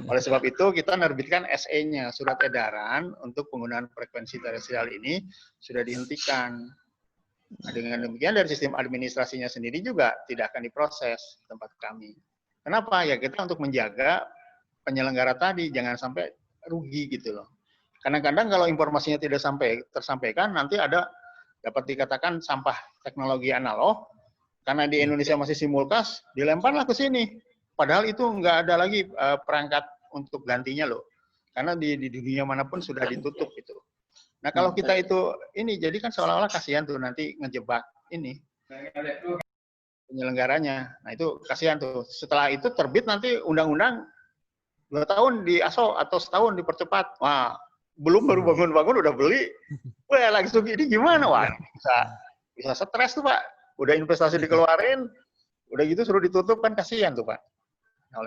Oleh sebab itu kita menerbitkan SE-nya, surat edaran untuk penggunaan frekuensi terestrial ini sudah dihentikan. Nah, dengan demikian dari sistem administrasinya sendiri juga tidak akan diproses di tempat kami. Kenapa? Ya kita untuk menjaga penyelenggara tadi jangan sampai rugi gitu loh. Kadang-kadang kalau informasinya tidak tersampaikan nanti ada dapat dikatakan sampah teknologi analog karena di Indonesia masih simulcast dilemparlah ke sini. Padahal itu nggak ada lagi perangkat untuk gantinya loh. Karena di dunia manapun sudah ditutup gitu. Nah kalau kita itu ini jadi kan seolah-olah kasihan tuh nanti ngejebak ini penyelenggaranya. Nah itu kasihan tuh. Setelah itu terbit nanti undang-undang 2 tahun di ASO atau setahun dipercepat. Wah belum baru bangun-bangun udah beli. Wah langsung ini gimana? Wah bisa stres tuh Pak. Udah investasi dikeluarin, udah gitu suruh ditutup kan kasihan tuh Pak. Nah,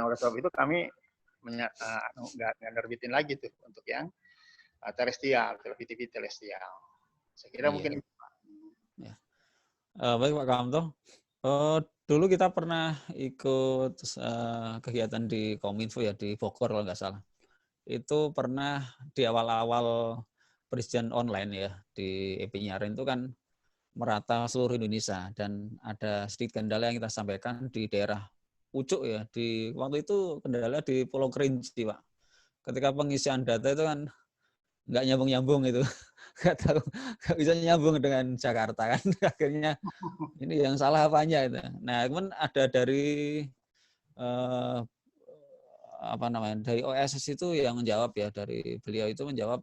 oleh sebab itu kami nggak nerbitin lagi tuh untuk yang terestrial, TV terestrial. Saya kira mungkin. Ya. Baik Pak Kamto. Dulu kita pernah ikut kegiatan di Kominfo ya di Bogor kalau nggak salah. Itu pernah di awal-awal perizinan online ya di Epinyarin itu kan merata seluruh Indonesia dan ada sedikit kendala yang kita sampaikan di daerah Pucuk ya, di waktu itu kendala di Pulau Kerinci Pak. Ketika pengisian data itu kan nggak nyambung itu, nggak bisa nyambung dengan Jakarta kan, akhirnya ini yang salah apanya itu. Nah kemudian ada dari dari OSS itu yang menjawab ya, dari beliau itu menjawab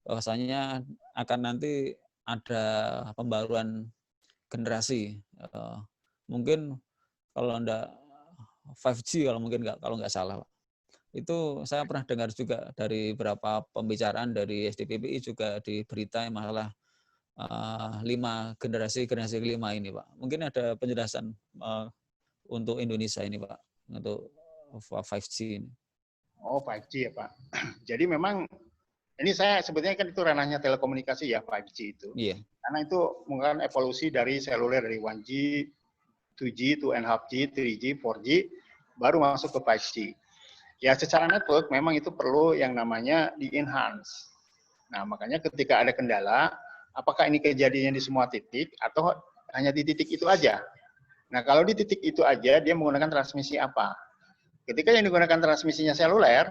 bahwasanya akan nanti ada pembaruan generasi, mungkin kalau enggak 5G kalau mungkin kalau nggak salah Pak. Itu saya pernah dengar juga dari beberapa pembicaraan dari SDPPI juga di berita yang masalah generasi kelima ini, Pak. Mungkin ada penjelasan untuk Indonesia ini, Pak, untuk 5G ini. Oh, 5G ya, Pak. Jadi memang ini saya sebetulnya kan itu ranahnya telekomunikasi ya, 5G itu. Iya. Karena itu mungkin evolusi dari seluler dari 1G, 2G, 2.5G, 3G, 4G, baru masuk ke 5G. Ya secara network memang itu perlu yang namanya di-enhance. Nah makanya ketika ada kendala, apakah ini kejadiannya di semua titik atau hanya di titik itu aja? Nah kalau di titik itu aja, dia menggunakan transmisi apa? Ketika yang digunakan transmisinya seluler,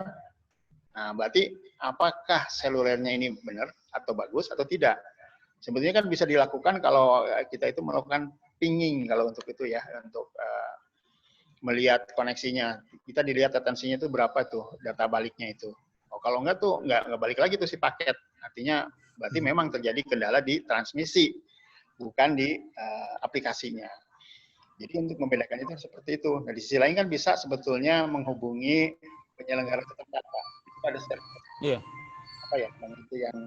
nah berarti apakah selulernya ini benar atau bagus atau tidak? Sebetulnya kan bisa dilakukan kalau kita itu melakukan pinging kalau untuk itu ya, untuk melihat koneksinya. Kita dilihat latensinya itu berapa tuh, data baliknya itu. Oh, kalau enggak tuh enggak balik lagi tuh si paket. Artinya berarti memang terjadi kendala di transmisi, bukan di aplikasinya. Jadi untuk membedakan itu seperti itu. Nah di sisi lain kan bisa sebetulnya menghubungi penyelenggara tetap data. Itu ada server. Iya. Apa ya? Itu yang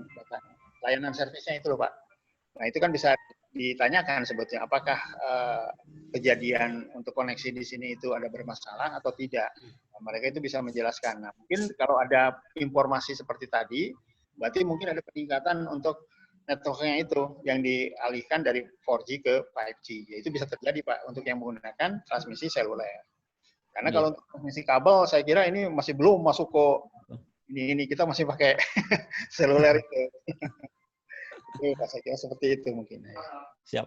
layanan servisnya itu loh Pak. Nah itu kan bisa ditanyakan sebetulnya apakah kejadian untuk koneksi di sini itu ada bermasalah atau tidak. Nah, mereka itu bisa menjelaskan. Nah mungkin kalau ada informasi seperti tadi, berarti mungkin ada peningkatan untuk networknya itu yang dialihkan dari 4G ke 5G. Ya, itu bisa terjadi Pak untuk yang menggunakan transmisi seluler. Karena kalau untuk transmisi kabel, saya kira ini masih belum masuk ke ini kita masih pakai seluler itu. Itu saya kira seperti itu mungkin. Siap.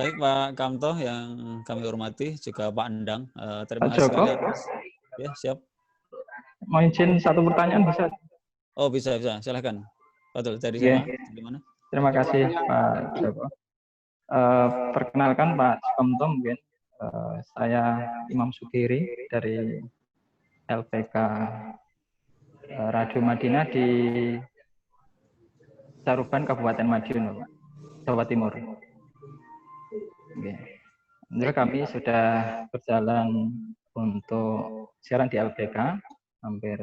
Baik Pak Kamto yang kami hormati, juga Pak Endang. Terima kasih sekali atas. Ya, siap. Mau izin satu pertanyaan bisa? Oh, bisa. Silahkan. Betul, dari siapa? Dari mana? Terima kasih Pak Joko. Perkenalkan Pak Kamto mungkin. Saya Imam Sugiri dari LPK Radio Madinah di Saruban, Kabupaten Madiun, Pak, Jawa Timur. Oke. Kami sudah berjalan untuk siaran di LPK hampir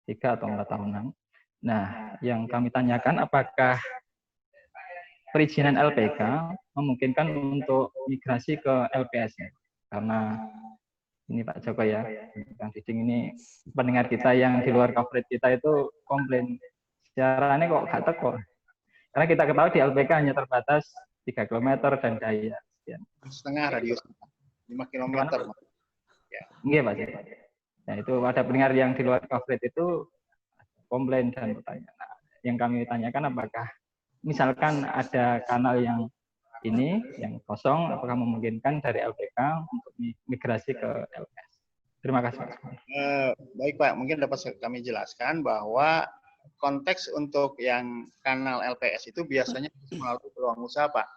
3 atau 4 tahunan. Nah, yang kami tanyakan apakah perizinan LPK memungkinkan untuk migrasi ke LPS? Karena ini Pak Joko ya, Kang Diding ini pendengar kita yang di luar coverage kita itu komplain siarannya kok gak teko. Karena kita ketahui di LPK hanya terbatas 3 km dan daya. Setengah radius 5 km. Ya. Iya Pak Joko. Nah itu ada pendengar yang di luar coverage itu komplain dan bertanya. Nah, yang kami tanyakan apakah misalkan ada kanal yang ini yang kosong, apakah memungkinkan dari LPK untuk migrasi ke LPS? Terima kasih Pak. Baik Pak, mungkin dapat kami jelaskan bahwa konteks untuk yang kanal LPS itu biasanya melalui peluang usaha Pak.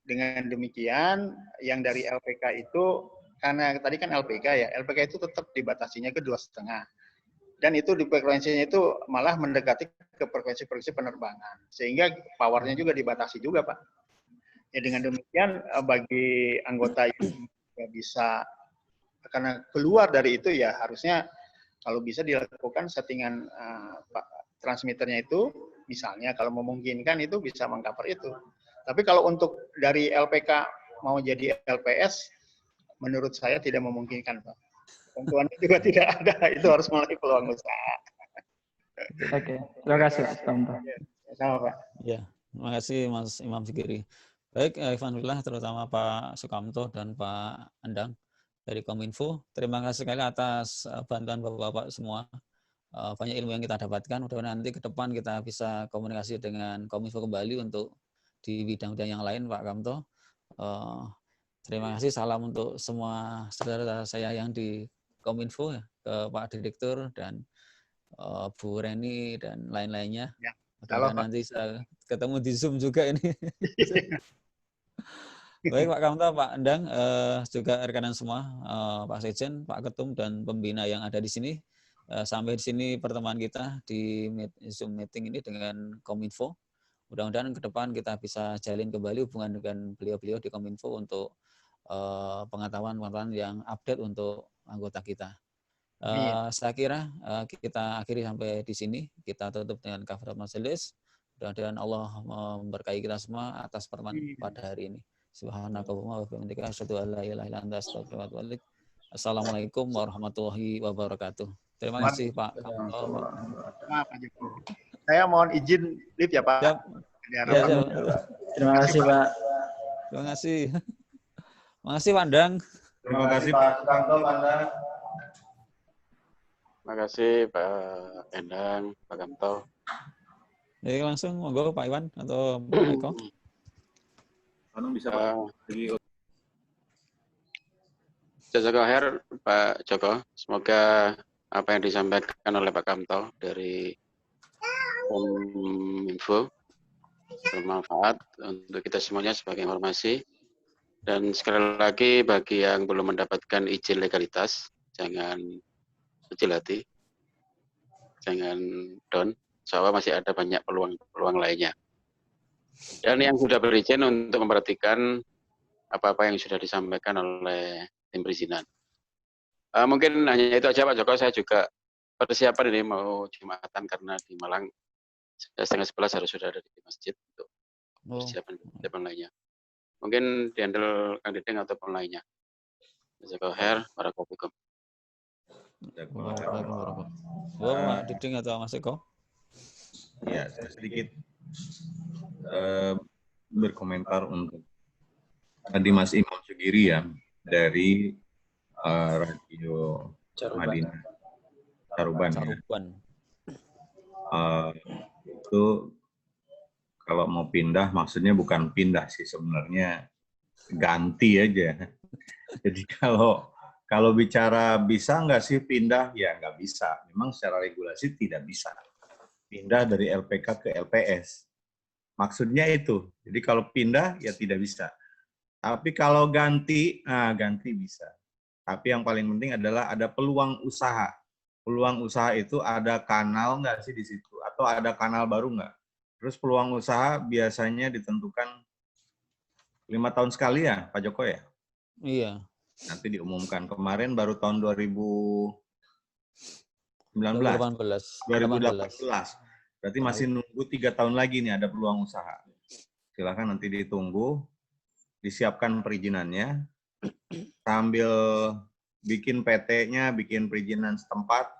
Dengan demikian, yang dari LPK itu, karena tadi kan LPK ya, LPK itu tetap dibatasinya ke 2,5. Dan itu di frekuensinya itu malah mendekati ke frekuensi penerbangan. Sehingga powernya juga dibatasi juga Pak. Ya dengan demikian bagi anggota yang bisa karena keluar dari itu ya harusnya kalau bisa dilakukan settingan transmitternya itu misalnya kalau memungkinkan itu bisa mengcover itu. Tapi kalau untuk dari LPK mau jadi LPS menurut saya tidak memungkinkan Pak. Ketentuannya juga tidak ada, itu harus melalui peluang usaha. Oke, terima kasih Pak Sukamto. Sama Pak. Ya, terima kasih Mas Imam Sugiri. Baik, Alhamdulillah terutama Pak Sukamto dan Pak Endang dari Kominfo. Terima kasih sekali atas bantuan Bapak-Bapak semua. Banyak ilmu yang kita dapatkan. Mudah-mudahan nanti ke depan kita bisa komunikasi dengan Kominfo kembali untuk di bidang-bidang yang lain, Pak Kamto. Terima kasih. Salam untuk semua saudara saya yang di Kominfo, ya, ke Pak Direktur dan Bu Reni dan lain-lainnya. Ya. Mudah-mudahan nanti saya ketemu di Zoom juga ini. Baik Pak Kamto, Pak Endang, juga rekanan semua, Pak Sekjen, Pak Ketum, dan pembina yang ada di sini. Sampai di sini pertemuan kita di Zoom meeting ini dengan Kominfo. Mudah-mudahan ke depan kita bisa jalin kembali hubungan dengan beliau-beliau di Kominfo untuk pengetahuan-pengetahuan yang update untuk anggota kita. Saya kira kita akhiri sampai di sini. Kita tutup dengan kafaratul majelis. Mudah-mudahan Allah memberkahi kita semua atas pertemuan pada hari ini. Subhanakallahumma wa bihamdika asyhadu an la ilaha illa anta astaghfiruka wa atubu ilaik. Assalamualaikum warahmatullahi wabarakatuh. Terima kasih Pak Kamto. Pak Joko. Saya mohon izin live ya Pak. Siap. Ada Ya, harapan. siap. Terima kasih Pak. Terima kasih. Terima kasih Pandang. Terima kasih Pak Kanto, Terima kasih Pak Endang, Pak Kamto. Jadi langsung monggo Pak Iwan atau Pak Eko. Bisa Pak. Jazakallahu khair Pak Joko. Semoga apa yang disampaikan oleh Pak Kamto dari Info bermanfaat untuk kita semuanya sebagai informasi. Dan sekali lagi bagi yang belum mendapatkan izin legalitas, jangan kecil hati, jangan down. Insya Allah masih ada banyak peluang lainnya. Dan yang sudah berizin untuk memperhatikan apa-apa yang sudah disampaikan oleh tim perizinan. Mungkin hanya itu aja Pak Joko. Saya juga persiapan ini mau Jumatan karena di Malang 10:30 harus sudah ada di masjid untuk persiapan lainnya. Mungkin dihandle Kang Diding ataupun lainnya. Jazakallahu khair, barakallahu fikum. Pak Diding atau Mas Eko? Ya, saya sedikit berkomentar untuk tadi Mas Imam Sugiri ya dari Radio Madinah Caruban. Itu kalau mau pindah maksudnya bukan pindah sih sebenarnya, ganti aja. Jadi kalau bicara bisa nggak sih pindah, ya nggak bisa. Memang secara regulasi tidak bisa pindah dari LPK ke LPS. Maksudnya itu. Jadi kalau pindah ya tidak bisa. Tapi kalau ganti, ganti bisa. Tapi yang paling penting adalah ada peluang usaha. Peluang usaha itu ada kanal nggak sih di situ? Atau ada kanal baru nggak? Terus peluang usaha biasanya ditentukan 5 tahun sekali ya, Pak Joko ya? Iya. Nanti diumumkan. Kemarin baru tahun 2018. Berarti masih nunggu 3 tahun lagi nih ada peluang usaha. Silakan nanti ditunggu, disiapkan perizinannya, sambil bikin PT-nya, bikin perizinan setempat.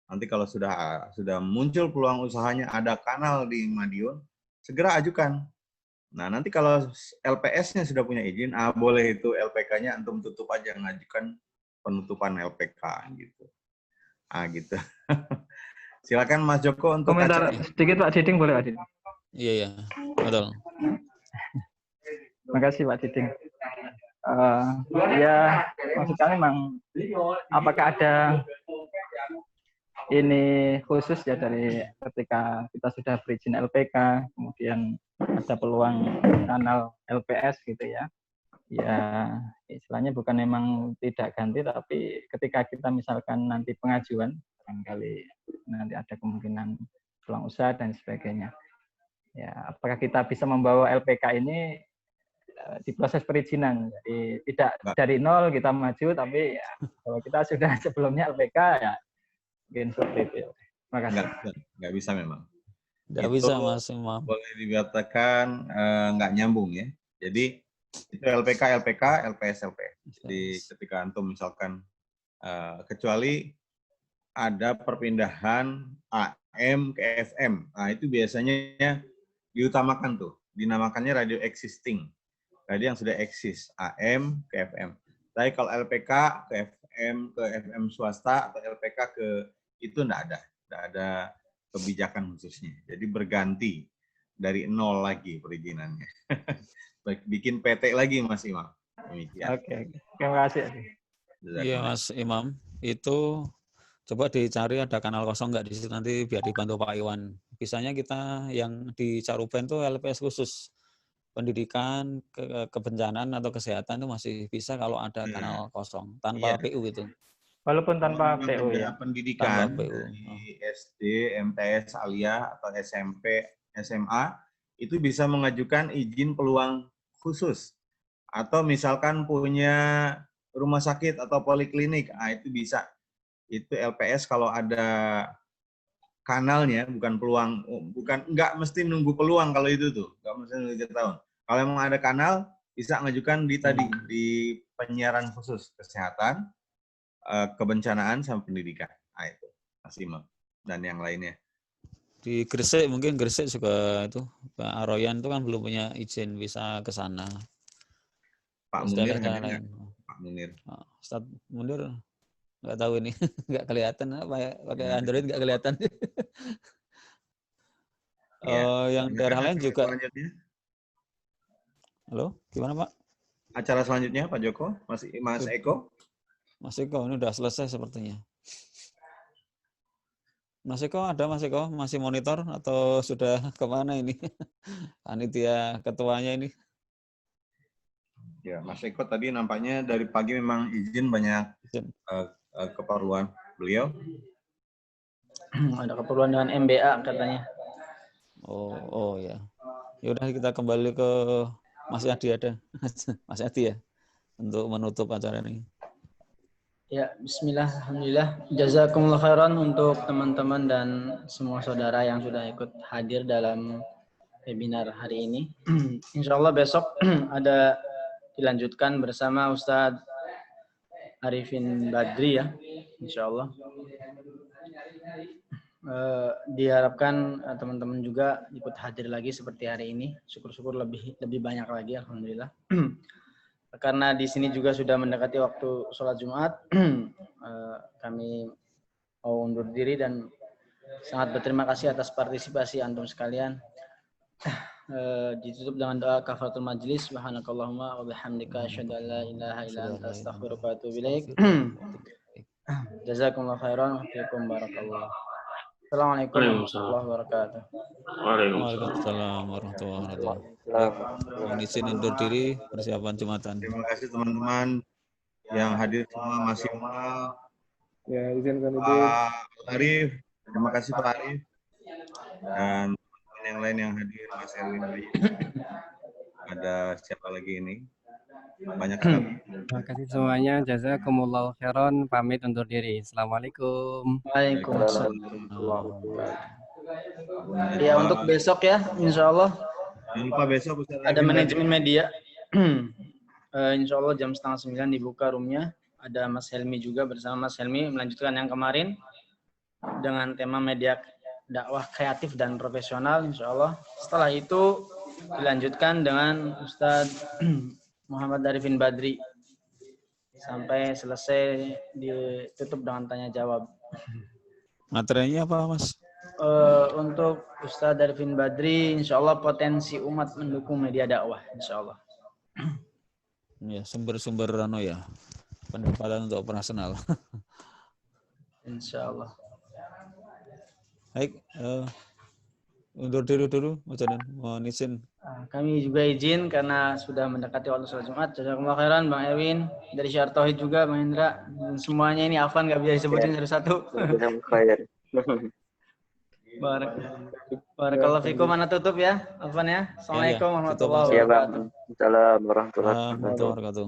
Nanti kalau sudah muncul peluang usahanya, ada kanal di Madiun, segera ajukan. Nah, nanti kalau LPS-nya sudah punya izin, boleh itu LPK-nya antum tutup aja, ngajukan penutupan LPK gitu. Gitu. Silakan Mas Joko untuk komentar sedikit Pak Diding, boleh Pak Diding? Iya, betul. Terima kasih Pak Diding. Ya, maksud kami memang apakah ada ini khusus ya dari ketika kita sudah berizin LPK, kemudian ada peluang kanal LPS gitu ya. Ya, istilahnya bukan memang tidak ganti, tapi ketika kita misalkan nanti pengajuan, barangkali nanti ada kemungkinan peluang usaha dan sebagainya. Ya, apakah kita bisa membawa LPK ini di proses perizinan, jadi tidak dari nol kita maju, tapi ya, kalau kita sudah sebelumnya LPK ya mungkin seperti itu. Terima kasih. Nggak bisa memang. Nggak bisa Mas Imam. Boleh dikatakan nggak nyambung ya. Jadi itu LPK, LPS. Jadi ketika antum misalkan kecuali ada perpindahan AM ke FM, nah itu biasanya diutamakan tuh, dinamakannya radio existing. Radio yang sudah eksis, AM ke FM. Tapi kalau LPK ke FM swasta atau LPK ke itu enggak ada kebijakan khususnya. Jadi berganti dari nol lagi perizinannya. Bikin PT lagi Mas Imam. Demikian. Oke. Terima kasih. Iya Mas Imam, itu coba dicari ada kanal kosong nggak di situ, nanti biar dibantu Pak Iwan. Bisanya kita yang di Caruban tuh LPS khusus. Pendidikan, kebencanaan atau kesehatan itu masih bisa kalau ada kanal kosong tanpa PU itu. Walaupun tanpa PU ya. Pendidikan di SD, MTS, Aliyah atau SMP, SMA itu bisa mengajukan izin peluang khusus. Atau misalkan punya rumah sakit atau poliklinik, itu bisa. Itu LPS kalau ada kanalnya, bukan peluang, nggak mesti nunggu peluang kalau itu tuh, nggak mesti nunggu 3 tahun. Kalau emang ada kanal, bisa ngajukan di tadi, di penyiaran khusus kesehatan, kebencanaan, sama pendidikan. Nah, itu Mas Imam dan yang lainnya. Di Gresik mungkin Gresik juga itu Pak Aroyan itu kan belum punya izin bisa ke sana. Pak Terus Munir daerah ada lain. nggak? Pak Munir. Ustadz Munir nggak tahu ini, nggak kelihatan apa ya, pakai Ya. Android nggak kelihatan. Ya. Yang daerah lain juga. Selanjutnya. Halo, gimana Pak? Acara selanjutnya Pak Joko, Mas Eko. Mas Eko ini udah selesai sepertinya. Mas Eko ada Mas Eko masih monitor atau sudah kemana ini? Panitia ketuanya ini. Ya, Mas Eko tadi nampaknya dari pagi memang izin banyak keperluan beliau. Ada keperluan dengan MBA katanya. Oh ya. Ya udah kita kembali ke Mas Adi ada. Mas Adi ya untuk menutup acara ini. Ya, bismillah, alhamdulillah. Jazakumullah khairan untuk teman-teman dan semua saudara yang sudah ikut hadir dalam webinar hari ini. Insya Allah besok ada dilanjutkan bersama Ustadz Arifin Badri ya, insya Allah. Diharapkan teman-teman juga ikut hadir lagi seperti hari ini. Syukur-syukur lebih banyak lagi, alhamdulillah. Karena di sini juga sudah mendekati waktu sholat Jumat, kami mau undur diri dan sangat berterima kasih atas partisipasi antum sekalian. Ditutup dengan doa kafaratul majlis. Subhanakallahumma wa bihamdika asyhadu an la ilaha illa anta astaghfiruka wa atubu ilaik. Jazakumullahu khairan wa fiikum barakallah. Assalamualaikum warahmatullahi wabarakatuh. Waalaikumsalam warahmatullahi wabarakatuh. Mohon izin undur diri, persiapan Jumatan. Terima kasih teman-teman yang hadir semua, Mas Imal, Ya, izinkan Ibu. Pak Arif, terima kasih Pak Arif, dan yang lain yang hadir, Mas Erwin Bayi. Ada siapa lagi ini? Banyak sekali. Terima kasih semuanya. Jazakumullahu khairan. Pamit undur diri. Assalamualaikum. Waalaikumsalam. Ya, untuk besok ya, insya Allah. Jangan lupa besok Ada manajemen media. Insya Allah jam 8:30 dibuka roomnya. Ada Mas Helmi juga, bersama Mas Helmi melanjutkan yang kemarin dengan tema media dakwah kreatif dan profesional, insya Allah. Setelah itu dilanjutkan dengan Ustadz Muhammad Arifin Badri sampai selesai, ditutup dengan tanya jawab. Materinya apa Mas? Untuk Ustadz Arifin Badri, insya Allah potensi umat mendukung media dakwah, insya Allah. Ya, sumber-sumber ya, pendapatan untuk operasional. Insya Allah. Baik, undur diri dulu, mohon izin. Kami juga izin karena sudah mendekati waktu sholat Jumat. Jazakumullah khairan, Bang Erwin, dari Syiar Tauhid juga, Bang Hendra. Dan semuanya ini Afan nggak bisa disebutin satu-satu. Barakallahu fikum. Mana tutup ya, Afan ya. Assalamualaikum warahmatullahi wabarakatuh. Assalamualaikum warahmatullahi wabarakatuh. Warahmatullahi wabarakatuh.